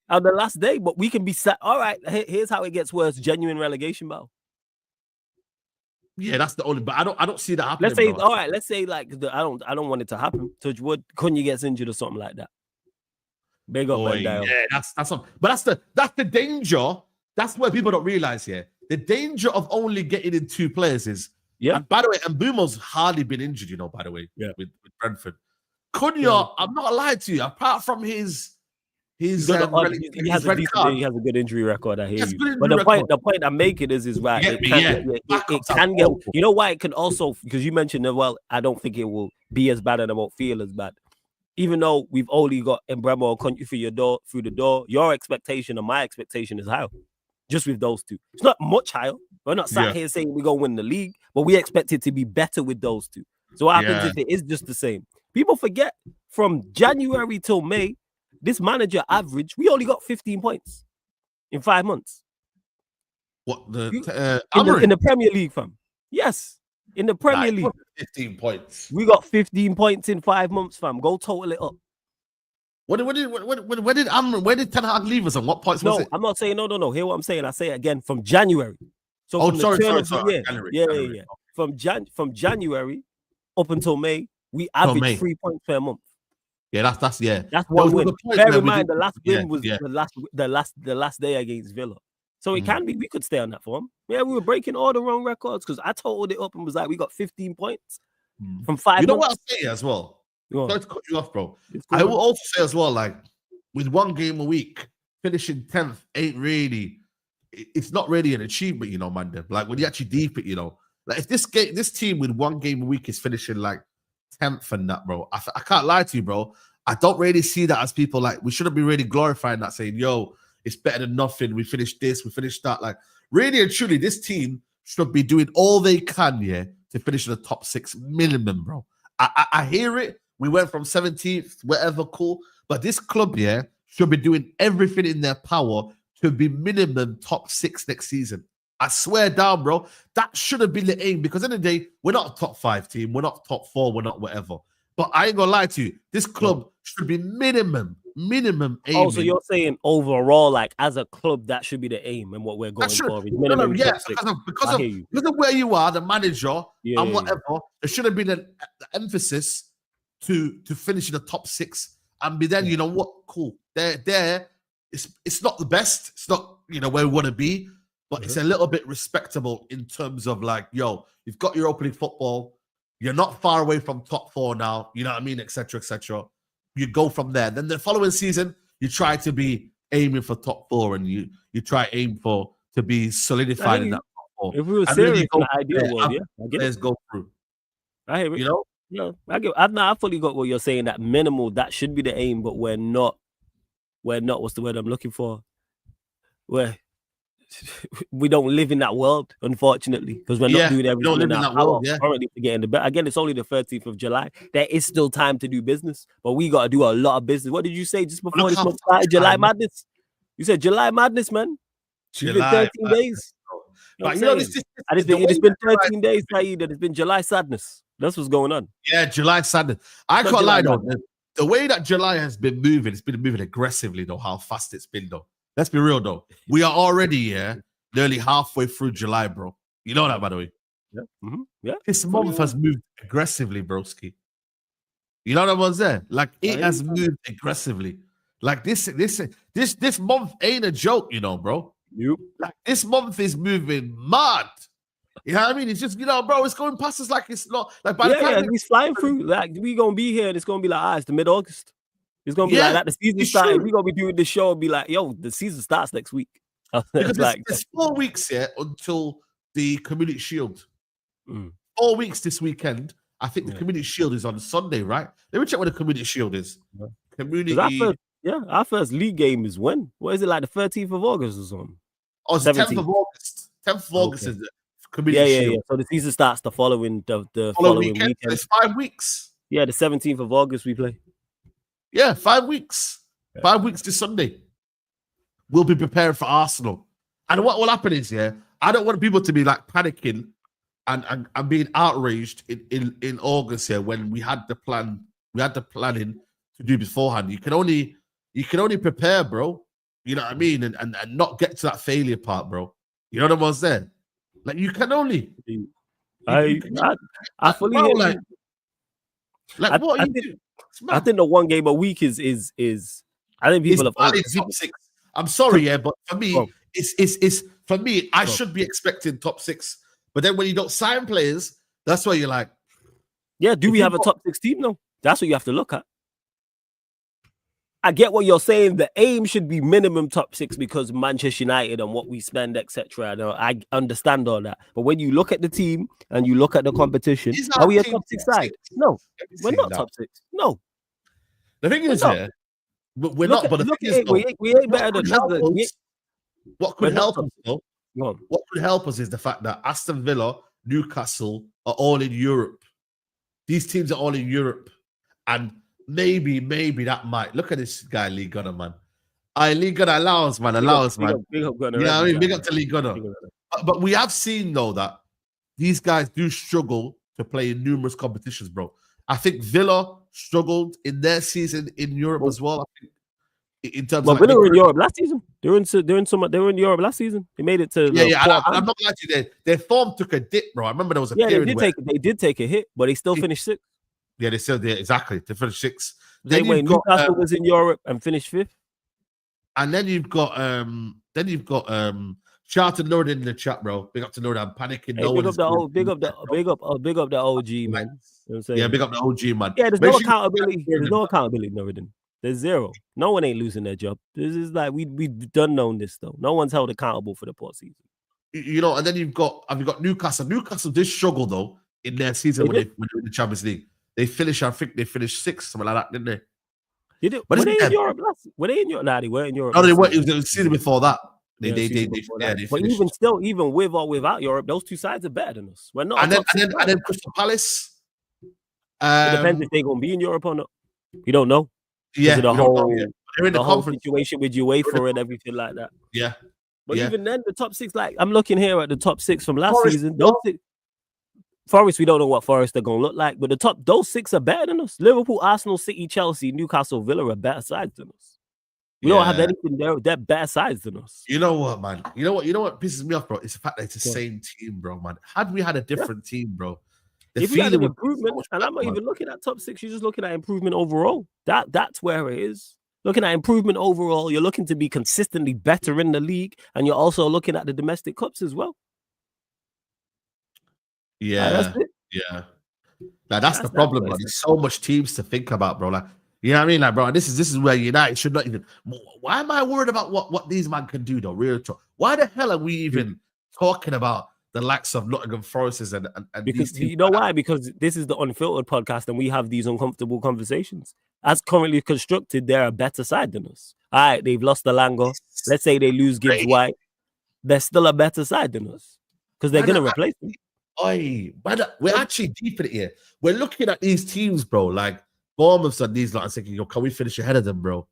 on the last day, but we can be set. All right, here's how it gets worse. Genuine relegation battle. Yeah, that's the only. But I don't see that happening. Let's say, bro. all right. Let's say like I don't want it to happen. Touch wood. Cunha gets injured or something like that. Big up, yeah, that's something. But that's the danger. That's where people don't realize here. The danger of only getting in 2 players is. Yeah. And by the way, Mbeumo's hardly been injured, you know. By the way, with Brentford, Cunha, I'm not lying to you. Apart from he has a good injury record. I hear you. But the point I'm making is right. It can get. You know why it can also, because you mentioned that. Well, I don't think it will be as bad, and it won't feel as bad. Even though we've only got Mbeumo or Cunha through the door, your expectation and my expectation is higher. Just with those 2, it's not much higher. We're not sat here saying we're gonna win the league, but we expect it to be better with those 2. So what happens if it is just the same? People forget from January till May, this manager average, we only got 15 points in 5 months. What in the Premier League, fam? Yes, in the Premier League, 15 points. We got 15 points in 5 months, fam. Go total it up. Where did Ten Hag leave us on? What points was it? I'm not saying no. Hear what I'm saying. I say it again from January. So sorry. January. From January up until May, we averaged 3 points per month. Yeah, that's 1 win. Bear in mind, the last win was the last day against Villa. So it can be we could stay on that form. Yeah, we were breaking all the wrong records because I totaled it up and was like, we got 15 points from 5 months. You know what I'll say as well? Sorry to cut you off, bro. I will also say as well, like, with 1 game a week, finishing 10th ain't really, it's not really an achievement, you know, man. Like, when you actually deep it, you know, like, if this team with 1 game a week is finishing like 10th and that, bro, I can't lie to you, bro. I don't really see that as people, like, we shouldn't be really glorifying that, saying, yo, it's better than nothing. We finished this, we finished that. Like, really and truly, this team should be doing all they can, to finish in the top 6 minimum, bro. I hear it. We went from 17th, whatever, cool. But this club, should be doing everything in their power to be minimum top 6 next season. I swear down, bro. That should have been the aim, because in the day, we're not a top 5 team. We're not top 4. We're not whatever. But I ain't gonna lie to you. This club should be minimum aiming. Oh, so you're saying overall, like, as a club, that should be the aim and what we're going for. Because of where you are, the manager, and whatever, there should have been the emphasis to finish in the top 6 and be then, you know what, cool. It's not the best. It's not, where we want to be, but it's a little bit respectable in terms of, like, yo, you've got your opening football. You're not far away from top 4 now. You know what I mean? Et cetera, et cetera. You go from there. Then the following season, you try to be aiming for top 4, and you try aim to be solidified in that top 4. If we were serious in the ideal world, let's go through. I hear it. You know? Yeah, I fully got what you're saying. That minimal, that should be the aim, but we're not. What's the word I'm looking for? We don't live in that world, unfortunately, because we're not doing everything in that world. Currently, to get in the bed. Again, it's only the 13th of July. There is still time to do business, but we got to do a lot of business. What did you say just before this month started? July madness. You said July madness, man. It's been 13 days. But it's been 13 days, Saeed, and it's been July sadness. That's what's going on. Yeah, July sadness. I can't lie though. The way that July has been moving, it's been moving aggressively though. How fast it's been though. Let's be real though. We are already nearly halfway through July, bro. You know that, by the way. Yeah. Mm-hmm. Yeah. This month has moved aggressively, broski. You know what I'm saying? Like it has moved aggressively. Like this month ain't a joke, you know, bro. Yep. Like this month is moving mad. You know what I mean? It's just, you know, bro, it's going past us like it's not like by the time he's flying through. Like we gonna be here and it's gonna be like, it's the mid-August. It's gonna be like the season started. We're gonna be doing the show and be like, yo, the season starts next week. Because there's 4 weeks here until the Community Shield. 4 weeks this weekend. I think the Community Shield is on Sunday, right? Let me check what the Community Shield is. Community. Our first league game is when? What is it, like the 13th of August or something? Oh, it's the 10th of August. 10th of August is the Community Shield. Yeah. So the season starts the following weekend. It's 5 weeks. Yeah, the 17th of August we play. Yeah, 5 weeks. 5 weeks this Sunday. We'll be prepared for Arsenal. And what will happen is, I don't want people to be like panicking and being outraged in August when we had the planning to do beforehand. You can only prepare, bro. You know what I mean? And not get to that failure part, bro. You know what I'm saying? Like you can only. I fully bro, like what are you doing? I think the one game a week is I think people have top 6. I'm sorry, but for me, it's for me, I should be expecting top 6. But then when you don't sign players, that's why you're like, do we have a top 6 team? No, that's what you have to look at. I get what you're saying. The aim should be minimum top 6 because Manchester United and what we spend, etc. I understand all that. But when you look at the team and you look at the competition, are we a top 6 side? No, we're not top 6. No. The thing is, we're not. But the thing is, we ain't better than others. What could help us, though? What could help us is the fact that Aston Villa, Newcastle are all in Europe. These teams are all in Europe, and maybe that might look at this guy, Lee Gunner, man. Lee Gunner allows, man. Big up Gunner. Yeah, I mean, big up to Lee Gunner. But we have seen though that these guys do struggle to play in numerous competitions, bro. I think Villa struggled in their season in Europe as well. I think in terms of Villa were in Europe last season. They were in Europe last season. They made it to I'm not glad you did. Their form took a dip, bro. I remember there was a period they did take a hit, but they still finished 6th. Yeah, they still did exactly. They finished 6th. Then Newcastle was in Europe and finished 5th. And then you've got shout out to Northern in the chat, bro. Big up to Northern. I'm panicking. Hey, big up the OG, man. You know what I'm saying? Yeah, big up the OG, man. Yeah, there's no accountability. There's no accountability, Northern. There's zero. No one ain't losing their job. This is like we've done known this though. No one's held accountable for the poor season. You know, and then you've got Newcastle. Newcastle did struggle though in their season when they were in the Champions League. They finished, I think they finished 6th, something like that, didn't they? Did it? Were they in Europe? Were they in Europe? Nah, they weren't in Europe. No, they weren't. It was the season before that. They but even with or without Europe, those two sides are better than us. We're not. And then Crystal Palace. It depends if they're gonna be in Europe or not. You don't know. Yeah, the whole conference situation with UEFA and everything like that. Yeah. But even then, the top 6, like I'm looking here at the top 6 from last season. Forest, we don't know what Forest are gonna look like, but those 6 are better than us. Liverpool, Arsenal, City, Chelsea, Newcastle, Villa are better sides than us. We don't have anything there. They're better sides than us. You know what, man? You know what pisses me off, bro? It's the fact that it's the same team, bro, man. Had we had a different team, bro, if you had an improvement, and I'm not even looking at top 6, you're just looking at improvement overall. That's where it is. Looking at improvement overall, you're looking to be consistently better in the league, and you're also looking at the domestic cups as well. Yeah, that's it. Yeah. Now that's the problem, bro. There's so much teams to think about, bro. Like, you know what I mean? Like, bro, this is where United should not even. Why am I worried about what these men can do, though? Real talk. Why the hell are we even talking about the likes of Nottingham Forest and because these teams? You know why? Because this is the Unfiltered podcast, and we have these uncomfortable conversations. As currently constructed, they're a better side than us. All right, they've lost the Lango. Let's say they lose Gibbs White. They're still a better side than us because they're going to replace them. We're actually deep in it here. We're looking at these teams, bro. Like Bournemouth and these, like, I'm thinking, can we finish ahead of them, bro?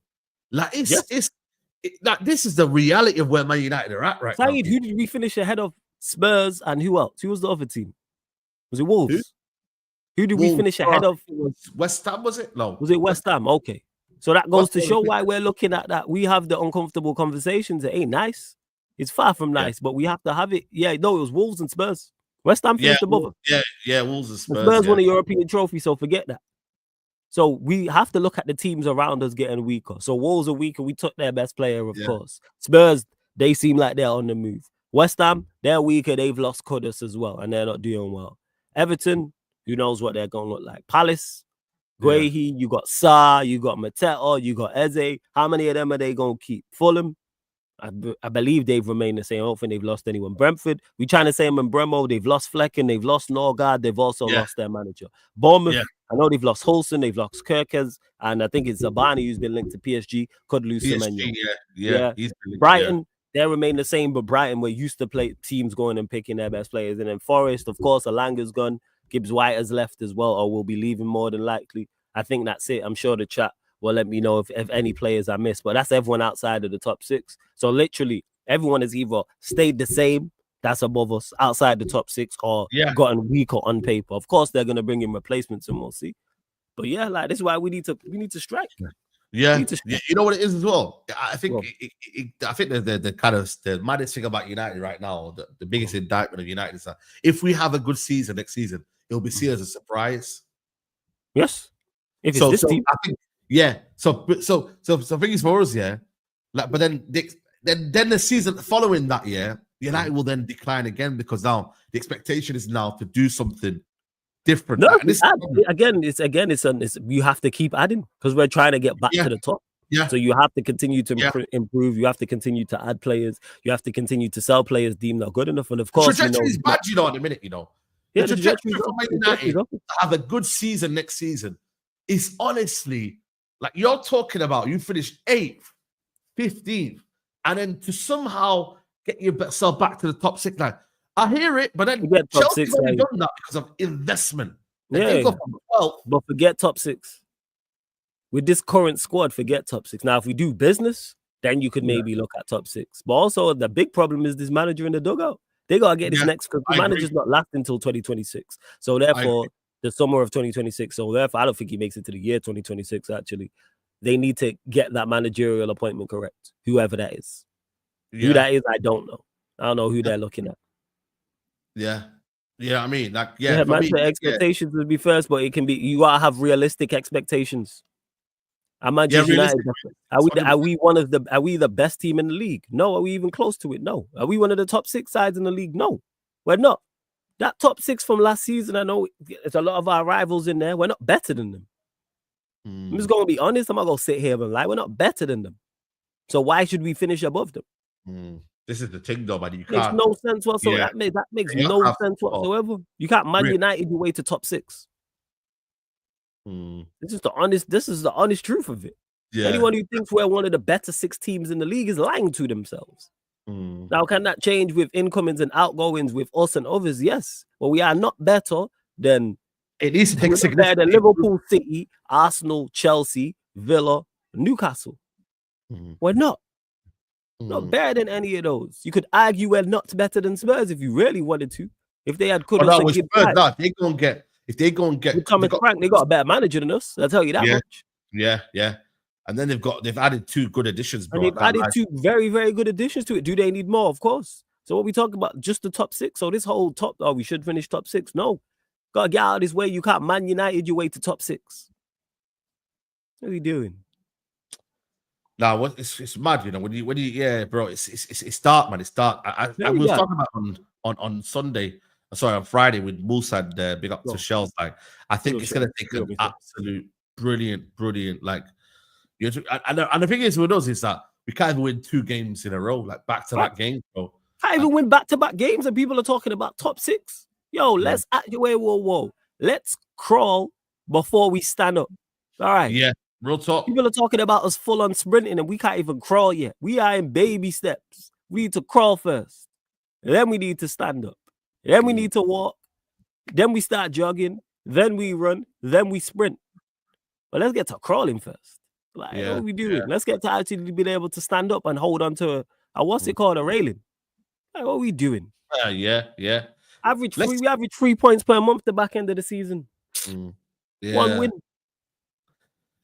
Like like this is the reality of where Man United are at right now. Saeed, who did we finish ahead of? Spurs and who else? Who was the other team? Was it Wolves? Who did we finish ahead of? West Ham, was it? No. Was it West Ham? Okay. So that goes to show why we're looking at that. We have the uncomfortable conversations. It ain't nice. It's far from nice, but we have to have it. Yeah, no, it was Wolves and Spurs. West Ham finished above us. Yeah, Wolves and Spurs. Spurs won a European trophy, so forget that. So we have to look at the teams around us getting weaker. So Wolves are weaker. We took their best player, of course. Spurs, they seem like they're on the move. West Ham, they're weaker. They've lost Kudus as well, and they're not doing well. Everton, who knows what they're going to look like. Palace, Guehi, you got Sa, you got Mateta, you got Eze. How many of them are they going to keep? Fulham, I believe they've remained the same. I don't think they've lost anyone. Brentford, we trying to say Mbeumo, they've lost Flecken, they've lost Norgard, they've also lost their manager. Bournemouth, I know they've lost Holson, they've lost Kirkes, and I think it's Zabani who's been linked to PSG, could lose Semenyo. Brighton, they remain the same, but Brighton were used to play teams going and picking their best players. And then Forest, of course, Alanga's gone, Gibbs White has left as well, or will be leaving more than likely. I think that's it. I'm sure the chat will let me know if any players I missed, but that's everyone outside of the top 6. So literally, everyone has either stayed the same, that's above us, outside the top 6, or gotten weaker on paper. Of course, they're going to bring in replacements, and we'll see. But yeah, like this is why we need to strike. Yeah, you know what it is as well. I think I think the kind of the maddest thing about United right now, the biggest indictment of United is that if we have a good season next season, it'll be seen as a surprise. Yes, if it's this team, I think. Yeah, so thing is for us, like, but then the season following that year, United will then decline again because now the expectation is now to do something different. No, it's you have to keep adding because we're trying to get back to the top. Yeah. So you have to continue to improve. You have to continue to add players. You have to continue to sell players deemed not good enough. And of course, trajectory is bad, in a minute, The trajectory for Man United to have a good season next season is honestly. Like you're talking about, you finished 8th, 15th, and then to somehow get yourself back to the top 6 line. I hear it, but then Chelsea's only done that because of investment. But forget top 6. With this current squad, forget top 6. Now, if we do business, then you could maybe look at top 6. But also, the big problem is this manager in the dugout. They got to get this next because the manager's not lasting until 2026. So therefore, the summer of 2026. So therefore, I don't think he makes it to the year 2026, actually. They need to get that managerial appointment correct, whoever that is. Who that is, I don't know. I don't know who they're looking at. I mean, like, Manchester expectations would be first, but it can be, you gotta have realistic expectations. I Manchester United. Are we the best team in the league? No. Are we even close to it? No. Are we one of the top 6 sides in the league? No. We're not. That top 6 from last season, I know there's a lot of our rivals in there. We're not better than them. I'm just going to be honest. I'm not going to sit here and lie. We're not better than them. So why should we finish above them? This is the thing, though, buddy. It makes no sense whatsoever. That makes no sense whatsoever. You can't Man United your way to top 6. This is the honest truth of it. Anyone who thinks we're one of the better 6 teams in the league is lying to themselves. Now, can that change with incomings and outgoings with us and others? Yes. But we are not better than it needs to take significant Liverpool, City, Arsenal, Chelsea, Villa, Newcastle. We're not. Not better than any of those. You could argue we're not better than Spurs if you really wanted to. If they had if they go and get Thomas Frank, they got a better manager than us. I'll tell you that much. Yeah. And then they've added 2 good additions, bro. And they've added 2 very, very good additions to it. Do they need more? Of course. So what we talk about, just the top 6. So this whole we should finish top 6. No. Gotta get out of this way. You can't Man United your way to top 6. What are you doing? Nah, it's mad, when you bro, it's dark, man. It's dark. I was talking about on Sunday. Sorry, on Friday with Mulsad, big up to Shells. Like, I think it's gonna take an absolute brilliant, like. And the thing is with us is that we can't even win 2 games in a row, like back-to-back games, bro. Can't even win back-to-back games, and people are talking about top 6. Yo, let's actually whoa. Let's crawl before we stand up. All right. Yeah, real talk. People are talking about us full on sprinting, and we can't even crawl yet. We are in baby steps. We need to crawl first. Then we need to stand up. Then we need to walk. Then we start jogging. Then we run. Then we sprint. But let's get to crawling first. Like, what are we doing? Yeah. Let's get to actually being able to stand up and hold on to a railing. Like, what are we doing? Yeah. We average 3 points per month the back end of the season. 1 win.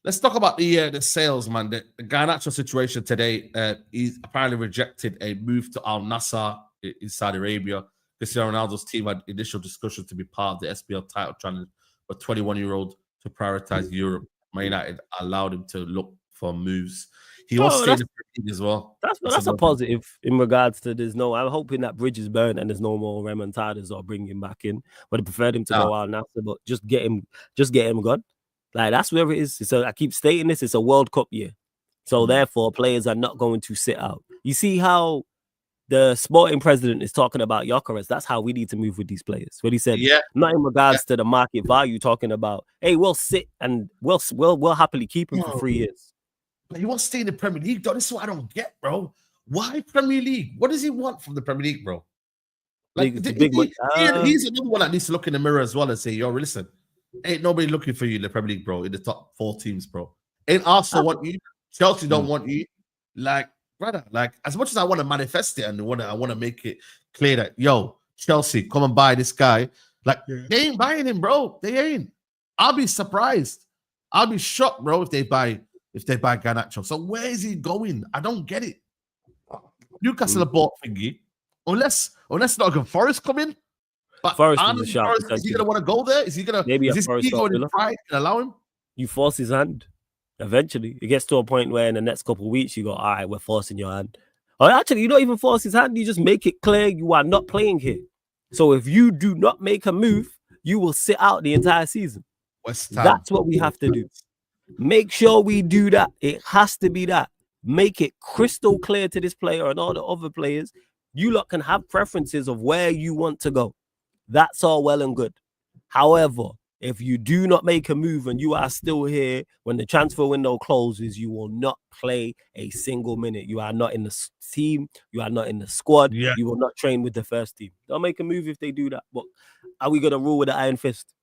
Let's talk about the sales, man. The Garnacho situation today. He's apparently rejected a move to Al Nassr in Saudi Arabia. Cristiano Ronaldo's team had initial discussions to be part of the SPL title challenge, but 21-year-old to prioritize Europe Man United allowed him to look for moves. He was staying in the Premier League as well. That's a positive in regards to there's no. I'm hoping that bridge is burnt and there's no more remontadas or bring him back in. But I preferred him to go out now. But just get him gone. Like that's where it is. So I keep stating this. It's a World Cup year, so therefore players are not going to sit out. You see how the sporting president is talking about Gyökeres. That's how we need to move with these players. What he said, not in regards to the market value, talking about, hey, we'll sit and we'll happily keep him for 3 years. But he wants to stay in the Premier League, though. This is what I don't get, bro. Why Premier League? What does he want from the Premier League, bro? Like he's another one that needs to look in the mirror as well and say, yo, listen, ain't nobody looking for you in the Premier League, bro, in the top 4 teams, bro. Ain't Arsenal want you, Chelsea don't want you. Like, brother, like as much as I want to manifest it and I want to make it clear that, yo, Chelsea, come and buy this guy. Like, they ain't buying him, bro. They ain't. I'll be surprised. I'll be shocked, bro, if they buy Garnacho. So where is he going? I don't get it. Newcastle have bought thingy. Unless Nottingham Forest come in. But Forest is a shout. Is he gonna want to go there? Is he gonna maybe is this ego in pride can allow him? You force his hand. Eventually, it gets to a point where in the next couple of weeks you go, all right, we're forcing your hand. Or actually, you don't even force his hand. You just make it clear you are not playing here. So if you do not make a move, you will sit out the entire season. That's what we have to do. Make sure we do that. It has to be that. Make it crystal clear to this player and all the other players. You lot can have preferences of where you want to go. That's all well and good. However, if you do not make a move and you are still here when the transfer window closes, you will not play a single minute. You are not in the team. You are not in the squad. Yeah. You will not train with the first team. They'll make a move if they do that. But are we going to rule with the iron fist?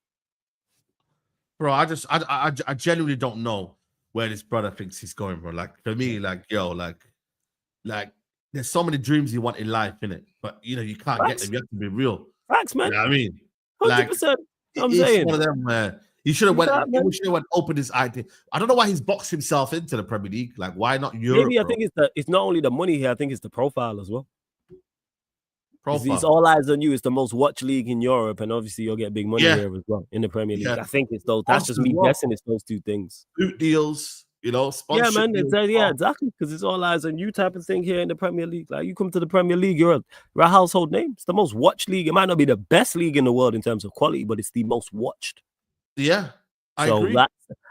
Bro, I genuinely don't know where this brother thinks he's going, bro. Like, for me, like, yo, like there's so many dreams you want in life, innit? But, you can't get them. You have to be real. Facts, man. You know what I mean? 100%. I'm saying. One of them he should have went open his idea. I don't know why he's boxed himself into the Premier League. Like, why not Europe? Maybe I think it's not only the money here. I think it's the profile as well. It's all eyes on you. It's the most watched league in Europe, and obviously you'll get big money here as well in the Premier League. I think it's those. That's just me guessing. It's those two things. Boot deals, sponsorship. Yeah, man. Exactly. Because it's all eyes on you type of thing here in the Premier League. Like you come to the Premier League, you're a household name. It's the most watched league. It might not be the best league in the world in terms of quality, but it's the most watched. Yeah, I agree.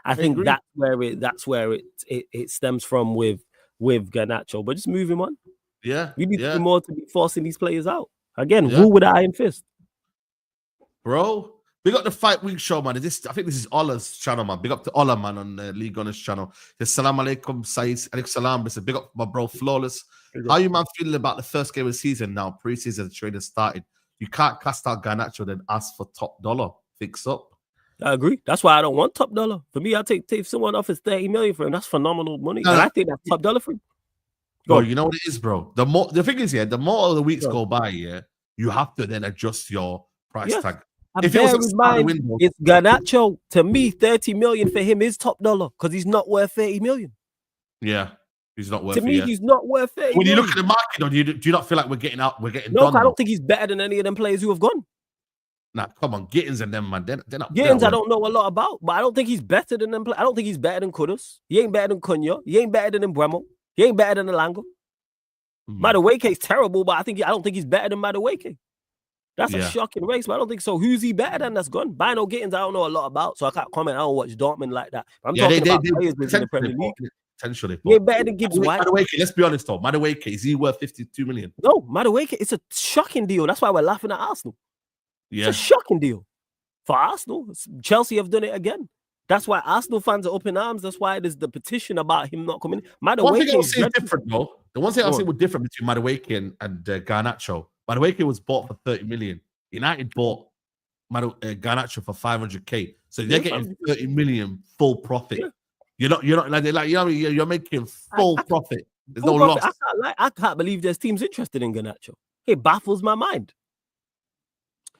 I think that's where it stems from with Garnacho. But just move him on. Yeah, we need to do more to be forcing these players out. Again, rule with the iron fist. Bro, big up the Fight Week show, man. I think this is Allah's channel, man. Big up to Allah, man, on the League Honest channel. Assalamu alaikum, Saeed. Alaikum salam. Big up my bro, Flawless. How you, man, feeling about the first game of the season now? Pre-season, the trade has started. You can't cast out Garnacho, then ask for top dollar. Fix up. I agree. That's why I don't want top dollar. For me, I take someone off his 30 million for him. That's phenomenal money. And I think that's top dollar for him. Bro, you know what it is, bro? The thing is, the more the weeks go by, you have to then adjust your price tag. If it was window, it's Garnacho. To me, 30 million for him is top dollar because he's not worth 30 million. Yeah, he's not worth to me, he's not worth 30 when you look at the market, or do you not feel like we're getting done? I don't think he's better than any of them players who have gone. Nah, come on, Gittins and them, man. They're not. Gittins, I don't know a lot about, but I don't think he's better than them. I don't think he's better than Kudus. He ain't better than Cunha. He ain't better than Mbeumo. He ain't better than Elango. Madueke's terrible, but I don't think he's better than Madueke. That's a shocking race, but I don't think so. Who's he better than? That's gone. Bino Gittins, I don't know a lot about, so I can't comment. I don't watch Dortmund like that. I'm talking about players in the Premier League. Potentially. He ain't better than Gibbs White. Madueke, let's be honest though. Madueke, is he worth 52 million? No, Madueke, it's a shocking deal. That's why we're laughing at Arsenal. Yeah. It's a shocking deal. For Arsenal, Chelsea have done it again. That's why Arsenal fans are up in arms. That's why there's the petition about him not coming in. One thing I'll say different, though. The one thing I'll say was different between Madueke and Garnacho. Madueke was bought for 30 million. United bought Garnacho for 500k. So they're getting 30 million full profit. Yeah. You're making full profit. There's no loss. I can't believe there's teams interested in Garnacho. It baffles my mind.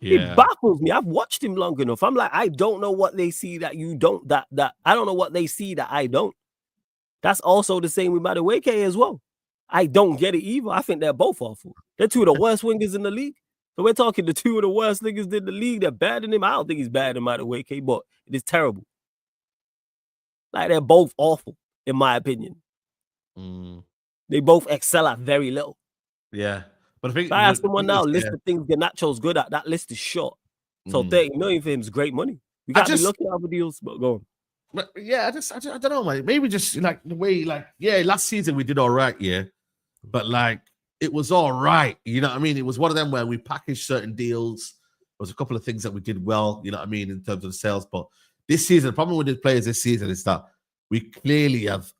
Yeah. It baffles me. I've watched him long enough. I'm like, I don't know what they see that you don't. That I don't know what they see that I don't. That's also the same with Madueke as well. I don't get it either. I think they're both awful. They're two of the worst wingers in the league. So we're talking the two of the worst niggas in the league. They're better than him. I don't think he's better than Madueke, but it is terrible. Like they're both awful, in my opinion. They both excel at very little. Yeah. But I think I ask someone now, list of things Garnacho's good at. That list is short. So 30 million for him is great money. We can't be looking at other deals, but go on. But yeah, I don't know, man. Maybe just like the way, like, yeah, last season we did all right, yeah. But like it was all right, you know what I mean? It was one of them where we packaged certain deals. There was a couple of things that we did well, you know what I mean, in terms of the sales. But this season, the problem with the players this season is that we clearly have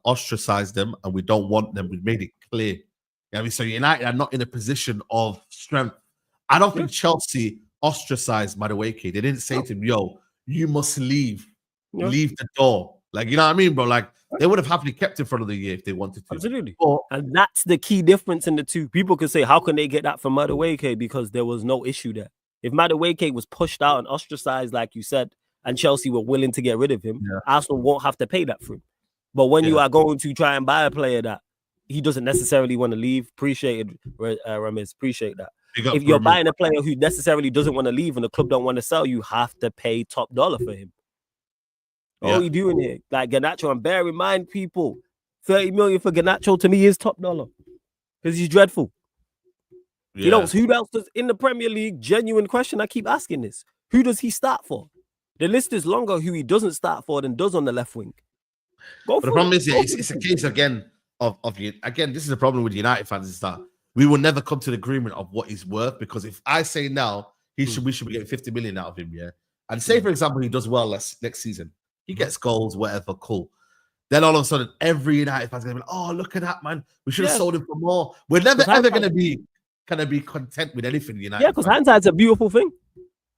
ostracized them and we don't want them. We've made it clear. You know what I mean? So United are not in a position of strength. I don't think Chelsea ostracized Madueke. They didn't say to him, yo, you must leave. Leave the door. Like, you know what I mean, bro? Like, they would have happily kept him for another year if they wanted to. Absolutely. And that's the key difference in the two. People could say, how can they get that from Madueke? Because there was no issue there. If Madueke was pushed out and ostracized, like you said, and Chelsea were willing to get rid of him, Arsenal won't have to pay that for him. But when you are going to try and buy a player that he doesn't necessarily want to leave, appreciate it, Ramirez, appreciate that. If you're buying a player who necessarily doesn't want to leave and the club don't want to sell, you have to pay top dollar for him. What are you doing here? Like Garnacho, and bear in mind, people, 30 million for Garnacho to me is top dollar because he's dreadful. You know, who else does in the Premier League? Genuine question. I keep asking this. Who does he start for? The list is longer who he doesn't start for than does on the left wing. But the problem is, it's a case again of again, this is the problem with United fans is that we will never come to the agreement of what he's worth, because if I say now we should be getting 50 million out of him, and say for example he does well next season. He gets goals, whatever, cool. Then all of a sudden, every United fan's gonna be like, "Oh, look at that, man! We should have sold him for more." We're never ever gonna be content with anything United. Yeah, because hindsight's a beautiful thing.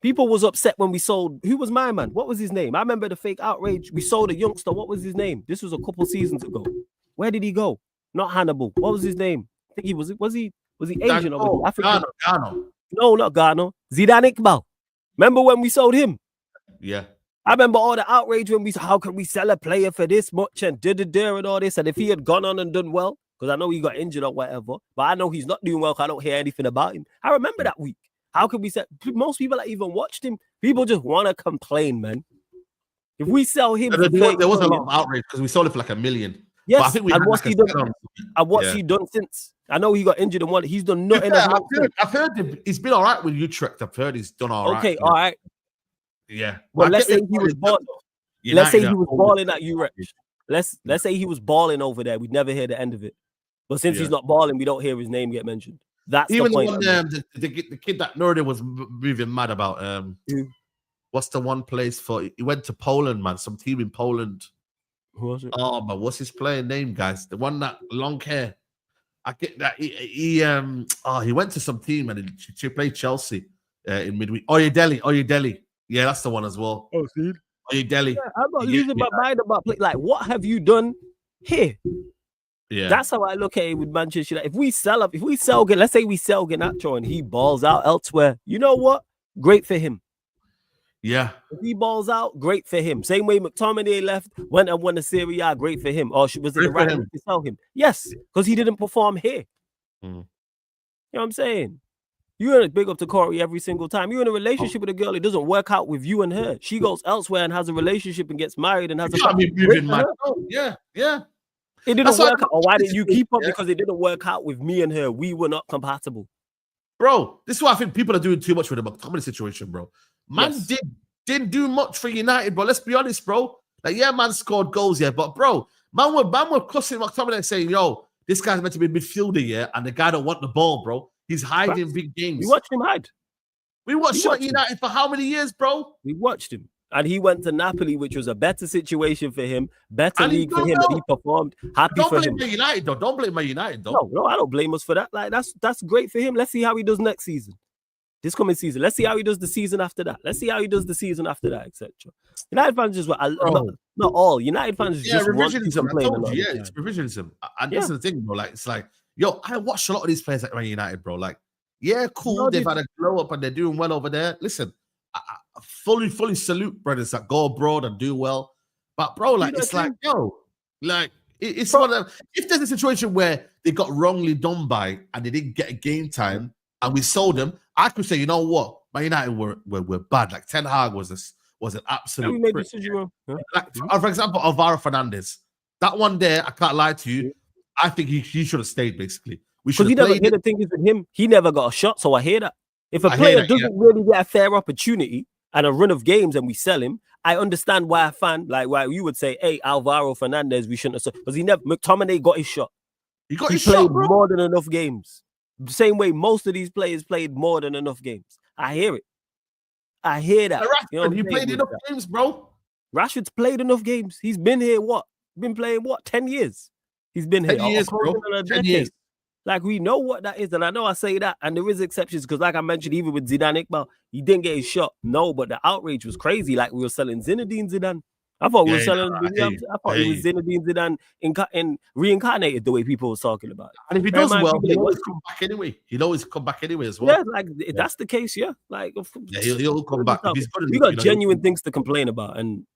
People was upset when we sold. Who was my man? What was his name? I remember the fake outrage. We sold a youngster. What was his name? This was a couple seasons ago. Where did he go? Not Hannibal. What was his name? I think he was he Asian or was he African? Ghana. No, not Ghana. Zidane Iqbal. Remember when we sold him? Yeah. I remember all the outrage when how can we sell a player for this much and and all this. And if he had gone on and done well, because I know he got injured or whatever, but I know he's not doing well because I don't hear anything about him. I remember that week. How can we sell? Most people that even watched him, people just want to complain, man. If we sell him, there was a lot of outrage because we sold it for like $1 million. Yes, but I think what's he done? And what's he done since? I know he got injured and he's done nothing. I've heard he's been all right with Utrecht. I've heard he's done all right. Okay, all right. Yeah. Well, let's say he was balling. Let's say he was balling at Utrecht. Let's say he was balling over there. We'd never hear the end of it. But since he's not balling, we don't hear his name get mentioned. That's even the point. The kid that Norde was moving mad about. What's the one place for? He went to Poland, man. Some team in Poland. Who was it? Oh man, what's his playing name, guys? The one that long hair. I get that he went to some team and he played Chelsea in midweek. Oyedele. Yeah, that's the one as well. Oh, see? Oyedele. Yeah, I'm not losing my mind about play. Like, what have you done here? Yeah, that's how I look at it with Manchester United. If we sell, let's say we sell Garnacho and he balls out elsewhere. You know what? Great for him. Yeah. If he balls out, great for him. Same way McTominay left, went and won the Serie A, great for him. Or was it the right time to sell him? Yes, because he didn't perform here. You know what I'm saying? You're in a big up to Corey every single time. You're in a relationship with a girl, it doesn't work out with you and her. She goes elsewhere and has a relationship and gets married and has a family. Yeah. It didn't work out. Or why didn't you keep up? Because it didn't work out with me and her. We were not compatible. Bro, this is why I think people are doing too much with the McTominay situation, bro. Man didn't do much for United, bro. Let's be honest, bro. Like, yeah, man scored goals, but bro, man were cussing McTominay saying, yo, this guy's meant to be a midfielder, and the guy don't want the ball, bro. He's hiding big games. We watched him hide. We watched him at United for how many years, bro? We watched him. And he went to Napoli, which was a better situation for him, better league for him, and he performed. Happy for him. Don't blame United, though. Don't blame my United, though. No, I don't blame us for that. Like, that's great for him. Let's see how he does next season. This coming season. Let's see how he does the season after that. Let's see how he does the season after that, etc. United fans just not all. United fans just want to complain. It's revisionism. And this is the thing, bro. Like, it's like, yo, I watched a lot of these players at Man United, bro. Like, yeah, cool. They've had a glow up and they're doing well over there. Listen, I fully salute brothers that go abroad and do well. But bro, like, it's like, yo, like, it's one of them. If there's a situation where they got wrongly done by and they didn't get a game time and we sold them, I could say, you know what, Man United were bad. Like, Ten Hag was was an Yeah, absolute we made prick. decision wrong. Huh? Like, for example, Alvaro Fernandez. That one there, I can't lie to you. I think he should have stayed, basically. We should Because have he never, played the thing is with him, he never got a shot, so I hear that. If a I hear player that, doesn't really get a fair opportunity and a run of games and we sell him, I understand why a fan, like why you would say, hey, Alvaro Fernandez, we shouldn't have, because he never, McTominay got his shot. He got He his played shot, bro. more than enough games. The same way most of these players played more than enough games. I hear it. I hear that. You know, he played enough games, bro. Rashford's played enough games. He's been here, Been playing 10 years? He's been here. 10 years, bro. 10 years. Like, we know what that is. And I know I say that. And there is exceptions because, like I mentioned, even with Zidane Iqbal, he didn't get his shot. No, but the outrage was crazy. Like, we were selling Zinedine Zidane. I thought we were selling. I thought it was Zinedine Zidane in reincarnated the way people were talking about it. And if he does well, he'll always come back anyway. He'll always come back anyway as well. Yeah, like that's the case. Yeah, like he'll come back. We got genuine things to complain about, and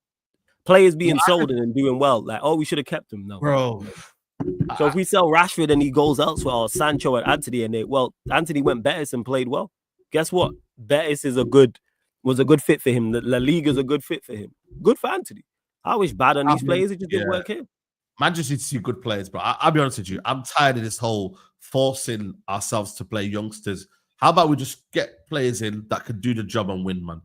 players being sold and doing well. Like, oh, we should have kept him. No, bro. So if we sell Rashford and he goes elsewhere, or Sancho and Anthony, and Anthony went Betis and played well. Guess what? Betis was a good fit for him. The La Liga is a good fit for him. Good for Anthony. I wish bad on these players. It just didn't work here. Manchester City see good players, but I'll be honest with you. I'm tired of this whole forcing ourselves to play youngsters. How about we just get players in that can do the job and win, man?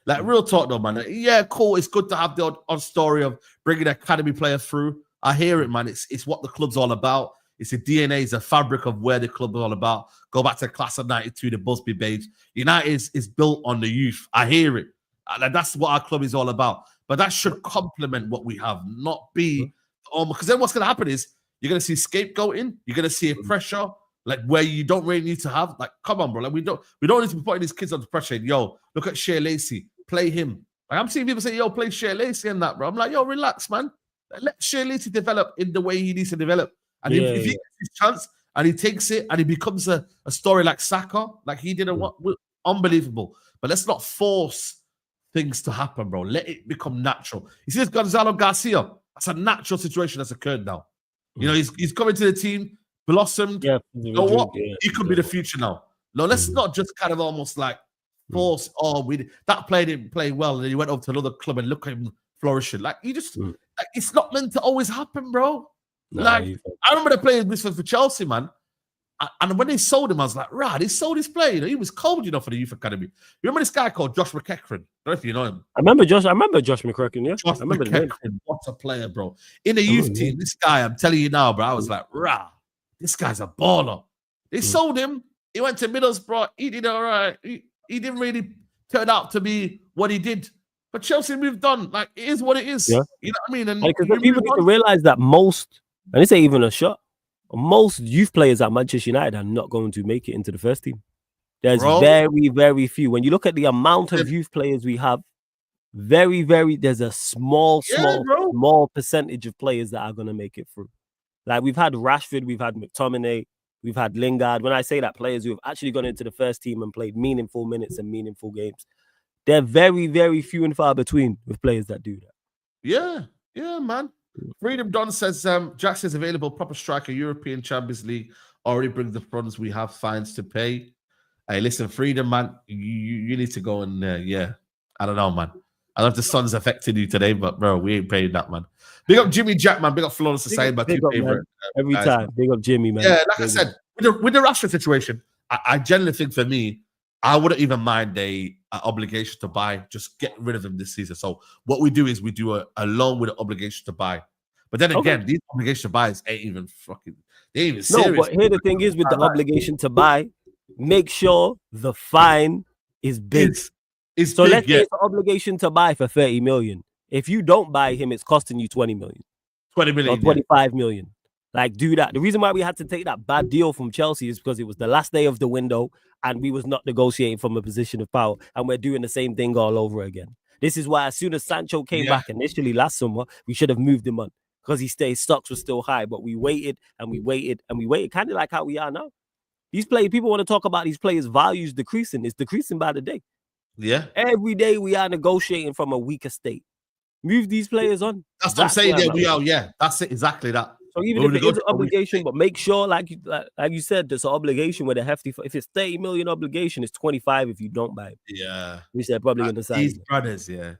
Like real talk, though, man. Yeah, cool. It's good to have the odd story of bringing an academy player through. I hear it, man. It's what the club's all about. It's the DNA, it's the fabric of where the club is all about. Go back to the class of 92, the Busby Babes. United is built on the youth. I hear it. And that's what our club is all about. But that should complement what we have, not be because then what's going to happen is you're going to see scapegoating. You're going to see a pressure like where you don't really need to have. Like, come on, bro. Like we don't need to be putting these kids under pressure. Yo, look at Shea Lacey. Play him. Like, I'm seeing people say, yo, play Shea Lacey and that, bro. I'm like, yo, relax, man. Let Shea Lacey develop in the way he needs to develop. And if he gets his chance and he takes it and he becomes a story like Saka, like he did, unbelievable. But let's not force things to happen, bro. Let it become natural. You see this Gonzalo Garcia? That's a natural situation that's occurred now. You know, he's coming to the team, blossomed. Yeah, you know what? He could be the future now. No, let's not just kind of almost like force, that player didn't play well, and then he went over to another club and look at him flourishing. Like, you just, like, it's not meant to always happen, bro. I remember the playing this for Chelsea, man. And when they sold him, I was like, right, they sold his player. You know, he was cold enough for the youth academy. You remember this guy called Josh McEachran? I don't know if you know him. I remember Josh McEachran, yeah. Josh McEachran, what a player, bro. In the youth team, this guy, I'm telling you now, bro, I was like, rah, this guy's a baller. They sold him. He went to Middlesbrough. He did all right. He didn't really turn out to be what he did. But Chelsea moved on. Like, it is what it is. Yeah. You know what I mean? And because people need to realize that most, and this ain't even a shot, most youth players at Manchester United are not going to make it into the first team. There's very, very few. When you look at the amount of youth players we have, there's a small percentage of players that are going to make it through. Like, we've had Rashford, we've had McTominay, we've had Lingard. When I say that, players who have actually gone into the first team and played meaningful minutes and meaningful games, they're very, very few and far between with players that do that. Yeah, man. Freedom Don says Jackson's available, proper striker, European Champions League. Already bring the funds, we have fines to pay. Hey, listen, Freedom, man, you need to go and I don't know, man. I don't know if the sun's affecting you today, but bro, we ain't paying that, man. Big up Jimmy Jack, man. Big up Flawless Society, my two favorite. Every time, big up Jimmy, man. Yeah, like I said, with the Rashford situation, I generally think for me, I wouldn't even mind a obligation to buy. Just get rid of him this season. So what we do is we do a loan with an obligation to buy. But then again, these obligation to buys ain't even fucking. They ain't even serious. No, but here the thing is with the obligation to buy, make sure the fine is big. It's so big, let's say it's an obligation to buy for 30 million. If you don't buy him, it's costing you 20 million. 20 million. Or 25 million. Like, do that. The reason why we had to take that bad deal from Chelsea is because it was the last day of the window and we was not negotiating from a position of power. And we're doing the same thing all over again. This is why as soon as Sancho came back initially last summer, we should have moved him on because his stocks were still high. But we waited and we waited and we waited, kind of like how we are now. These players, people want to talk about these players' values decreasing. It's decreasing by the day. Yeah. Every day we are negotiating from a weaker state. Move these players on. That's what I'm saying. Yeah, we are. Yeah, that's it. Exactly that. So even if it is an obligation, but make sure, like you said, there's an obligation with a hefty. If it's 30 million obligation, it's 25 if you don't buy it. Yeah, we said probably in the side. These brothers, yeah.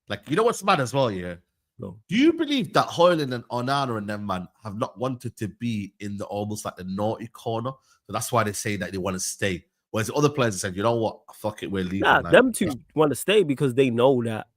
Like, you know what's mad as well, yeah? No. Do you believe that Højlund and Onana and them, man, have not wanted to be in the almost like the naughty corner? So that's why they say that they want to stay. Whereas other players said, you know what? Fuck it, we're leaving. Nah, like, them two want to stay because they know that,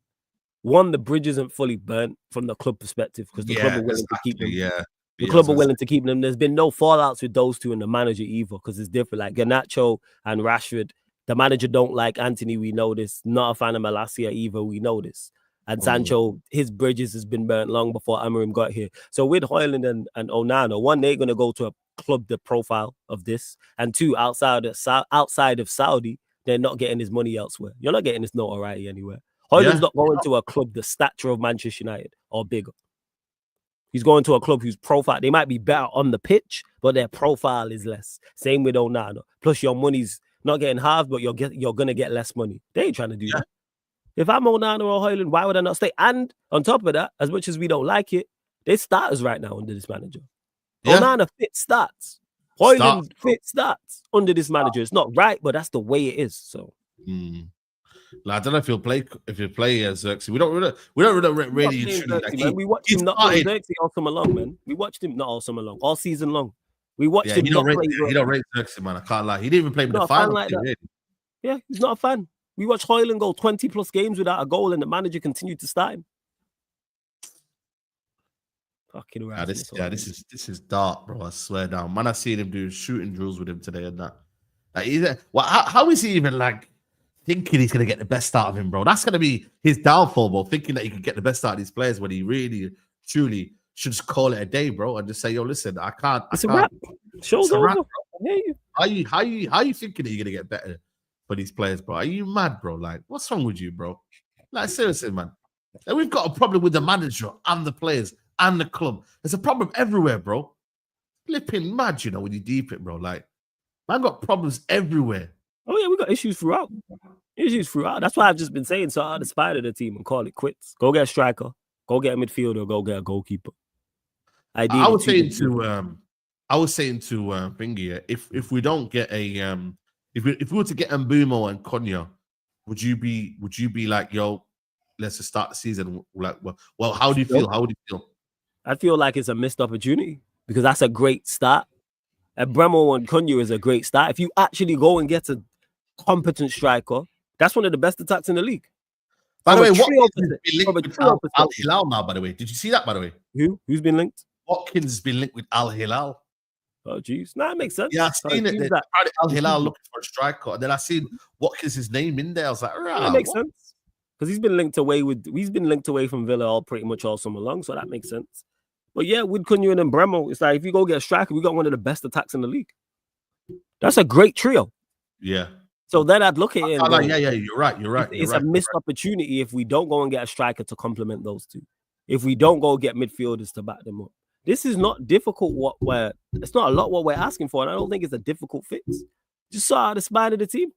one, the bridge isn't fully burnt from the club perspective because the club are willing to keep them. Yeah. The club are willing to keep them. There's been no fallouts with those two and the manager either because it's different. Like Garnacho and Rashford, the manager don't like Anthony, we know this. Not a fan of Malacia either, we know this. And Sancho, his bridges has been burnt long before Amorim got here. So with Højlund and Onana, one, they're going to go to a club the profile of this. And two, outside of Saudi, they're not getting his money elsewhere. You're not getting this notoriety anywhere. Højlund's not going to a club the stature of Manchester United or bigger. He's going to a club whose profile, they might be better on the pitch, but their profile is less. Same with Onana. Plus, your money's not getting halved, but you're going to get less money. They ain't trying to do that. If I'm Onana or Højlund, why would I not stay? And on top of that, as much as we don't like it, they're starters right now under this manager. Onana fit stats. Højlund fit stats under this manager. It's not right, but that's the way it is. So. Like, I don't know if you play as Xerxes. We don't really like, we watched him not Xerxes all summer long, man. We watched him not all summer long, all season long. We watched him. He don't rate Xerxes, man. I can't lie. He didn't even play in the final. Like really. Yeah, he's not a fan. We watched Højlund go 20 plus games without a goal, and the manager continued to start him. Fucking right. This is dark, bro. I swear down. Man, I seen him do shooting drills with him today and that. Like, how is he even like thinking he's going to get the best out of him, bro? That's going to be his downfall, bro. Thinking that he can get the best out of these players when he really, truly should just call it a day, bro, and just say, "Yo, listen, I can't." It's a wrap. Show's over. How you thinking that you're going to get better for these players, bro? Are you mad, bro? Like, what's wrong with you, bro? Like, seriously, man. And we've got a problem with the manager and the players and the club. There's a problem everywhere, bro. Flipping mad, you know, when you deep it, bro. Like, man got problems everywhere. Oh, yeah, we got issues throughout. That's why I've just been saying, so I'll spider the team and call it quits. Go get a striker. Go get a midfielder. Go get a goalkeeper. I was saying to Thingy, if we don't get a if we were to get Mbeumo and Konya, would you be like, yo, let's just start the season? Like, well, how do you feel? I feel like it's a missed opportunity because that's a great start. And Mbeumo and Konya is a great start. If you actually go and get a competent striker, that's one of the best attacks in the league. By the way, Watkins Al Hilal now, by the way. Did you see that, by the way? Who's been linked? Watkins has been linked with Al Hilal. Oh, geez. Nah, it makes sense. Yeah, I've seen it. Al Hilal looking for a striker. And then I seen Watkins' name in there. I was like, that makes sense. Because he's been linked away from Villa pretty much all summer long, so that makes sense. But yeah, with Konya and Mbeumo, it's like if you go get a striker, we got one of the best attacks in the league. That's a great trio. Yeah. So then I'd look at it. You're right. It's a missed opportunity if we don't go and get a striker to complement those two. If we don't go get midfielders to back them up. This is not difficult. It's not a lot what we're asking for, and I don't think it's a difficult fix. Just saw how the spine of the team.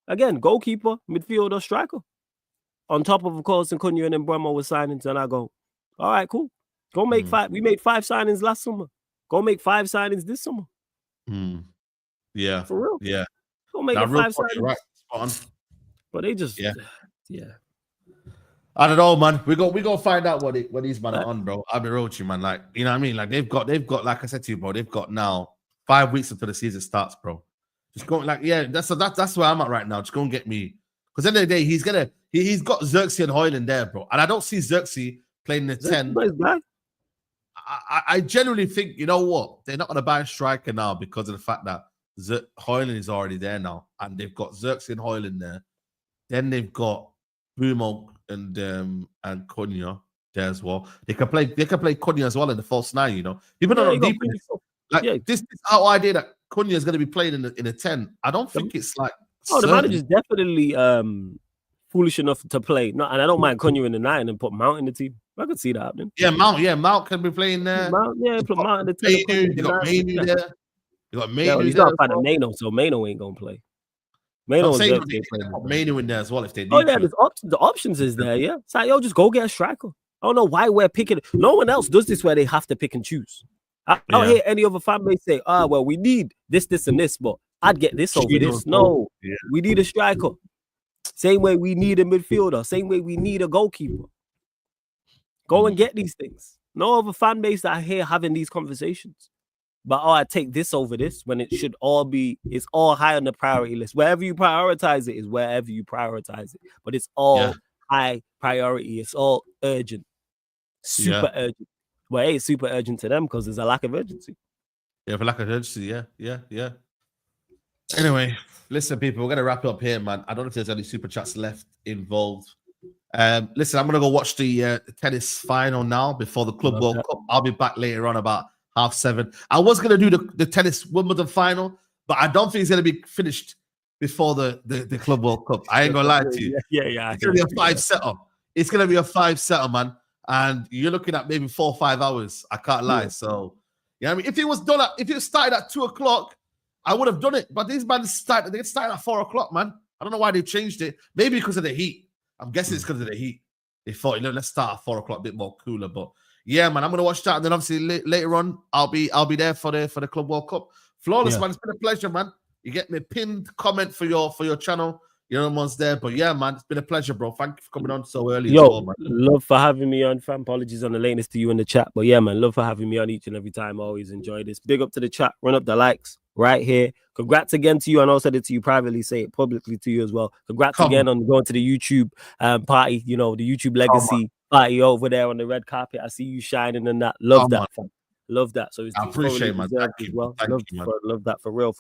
Again, goalkeeper, midfielder, striker. On top of course, and Konya and Mbeumo were signings, and I go, all right, cool. Go make 5. We made 5 signings last summer. Go make 5 signings this summer. Yeah. For real. Yeah. Go make 5 signings. Right. Spot on. But they just I don't know, man. We go find out what these men are on, bro. I'll be real with you, man. Like, you know what I mean? Like they've got, like I said to you, bro, they've got now 5 weeks until the season starts, bro. Just go, like, yeah, that's where I'm at right now. Just go and get me. Because at the end of the day, he's got Xerxes and Højlund there, bro. And I don't see Xerxes playing the 10. I generally think, you know what? They're not going to buy a striker now because of the fact that Højlund is already there now. And they've got Xerxes and Højlund there. Then they've got Mbeumo and Konya there as well. They can play Konya as well in the false 9, you know. Even though deep this is our idea that Konya is going to be playing in a 10. I don't think it's like the manager's definitely foolish enough to play. No, and I don't mind Konya in the 9 and put Mount in the team. I could see that happening. Mount can be playing there. Put Mount in the 10. You got Mainu there. You got Mainu. He's not a fan of Mainu, so Mainu ain't gonna play. Mainu in there as well if they need. Oh yeah, the options is there. Yeah, it's like, yo, just go get a striker. I don't know why we're picking. No one else does this where they have to pick and choose. I don't hear any other fan base say, well, we need this, and this, but I'd get this over this. No, we need a striker. Same way we need a midfielder. Same way we need a goalkeeper. Go and get these things. No other fan base that I hear having these conversations. But I take this over this when it should all be, it's all high on the priority list. Wherever you prioritize it is wherever you prioritize it. But it's all high priority. It's all urgent. Super urgent. Well, it's super urgent to them because there's a lack of urgency. Yeah, for lack of urgency, yeah. Anyway, listen, people, we're gonna wrap it up here, man. I don't know if there's any super chats left involved. Listen, I'm gonna go watch the tennis final now before the Club World Cup. I'll be back later on about 7:30. I was gonna do the tennis Wimbledon final, but I don't think it's gonna be finished before the Club World Cup. I ain't gonna lie to you. Yeah. It's gonna be a 5-setter. It's gonna be a 5-setter, man. And you're looking at maybe 4 or 5 hours. I can't lie. Yeah. So, yeah, I mean, if it was done if it started at 2 o'clock, I would have done it. But these man started at 4 o'clock, man. I don't know why they changed it. Maybe because of the heat. I'm guessing it's because of the heat. They thought, let's start at 4 o'clock, a bit more cooler. But yeah, man, I'm gonna watch that, and then obviously later on, I'll be there for the Club World Cup. Flawless, man. It's been a pleasure, man. You get me a pinned comment for your channel. You know one's there, but yeah, man, it's been a pleasure, bro. Thank you for coming on so early. Yo, as well, man. Love for having me on, fam. Apologies on the lateness to you in the chat, but yeah, man, love for having me on each and every time. I always enjoy this. Big up to the chat. Run up the likes right here. Congrats again to you. I know I said it to you privately, say it publicly to you as well. Congrats again on going to the YouTube party. You know, the YouTube legacy party over there on the red carpet. I see you shining and that. Love that, fam. Love that. So it's I appreciate it, man. Thank you. Well. Love that for real.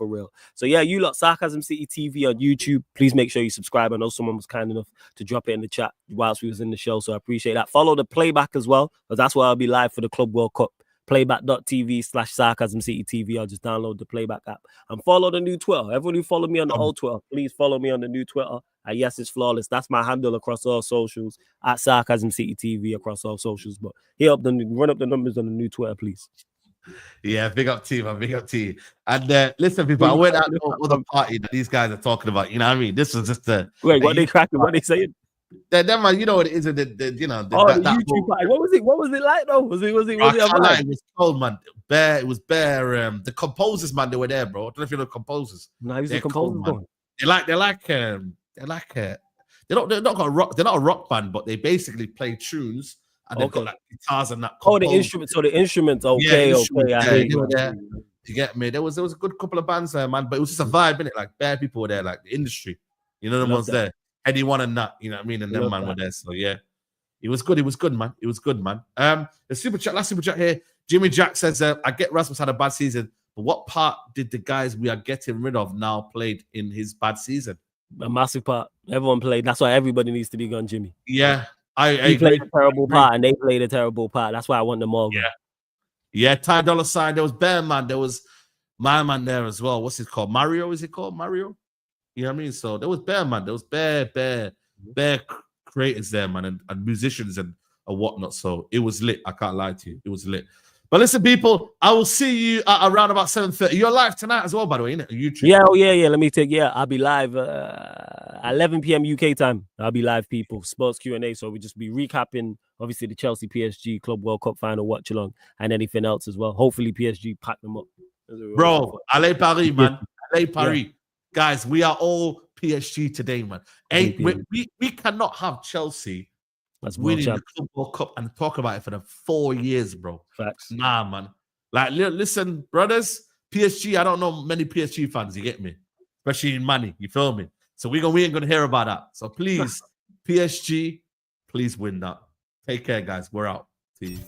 So yeah, you lot, Sarcasm City TV on YouTube. Please make sure you subscribe. I know someone was kind enough to drop it in the chat whilst we was in the show, so I appreciate that. Follow the playback as well, because that's where I'll be live for the Club World Cup. Playback.tv/Sarcasm City TV. I'll just download the playback app and follow the new Twitter. Everyone who followed me on the old Twitter, please follow me on the new Twitter. Yes, it's flawless. That's my handle across all socials at Sarcasm City TV across all socials. But run up the numbers on the new Twitter, please. Yeah, big up to you, man. Big up to you. And listen, people, I went out to the party that these guys are talking about. You know what I mean? This was just the wait. What they cracking? What they saying? That man, you know what it is. The YouTube party. What was it like though? Was it? It was cold, man. It was bare. The composers, man, they were there, bro. I don't know if you know composers. No, who's the composers going? They're not a rock band, but they basically play tunes. And they've got like guitars and that. The instruments. So the instruments. Okay. You get me? There was a good couple of bands there, man. But it was just a vibe, innit? Like bad people were there, like the industry. You know the ones there. Anyone and that. You know what I mean? And them man were there. So yeah, it was good. It was good, man. The last super chat here. Jimmy Jack says, "I get Rasmus had a bad season, but what part did the guys we are getting rid of now played in his bad season?" A massive part. Everyone played. That's why everybody needs to be gone, Jimmy. Yeah. He played a terrible part, and they played a terrible part. That's why I want them all. Yeah. Ty Dolla $ign. There was Bear Man. There was my man there as well. What's it called? Mario? Is it called Mario? You know what I mean? So there was Bear Man. There was Bear creators there, man, and musicians and whatnot. So it was lit. I can't lie to you. It was lit. But listen, people, I will see you at around about 7:30. You're live tonight as well, by the way, innit? YouTube. Yeah. Let me take. Yeah, I'll be live 11 p.m. UK time. I'll be live, people. Sports Q&A. So we just be recapping, obviously, the Chelsea PSG Club World Cup final watch along and anything else as well. Hopefully, PSG pack them up. Bro, Allez Paris, man. Allez Paris. Yeah. Guys, we are all PSG today, man. Hey, we cannot have Chelsea winning the Club World Cup and talk about it for the 4 years, bro. Facts. Nah, man. Like, listen, brothers, PSG, I don't know many PSG fans, you get me? Especially in money, you feel me? So we ain't gonna hear about that. So please, PSG, please win that. Take care, guys. We're out. See you.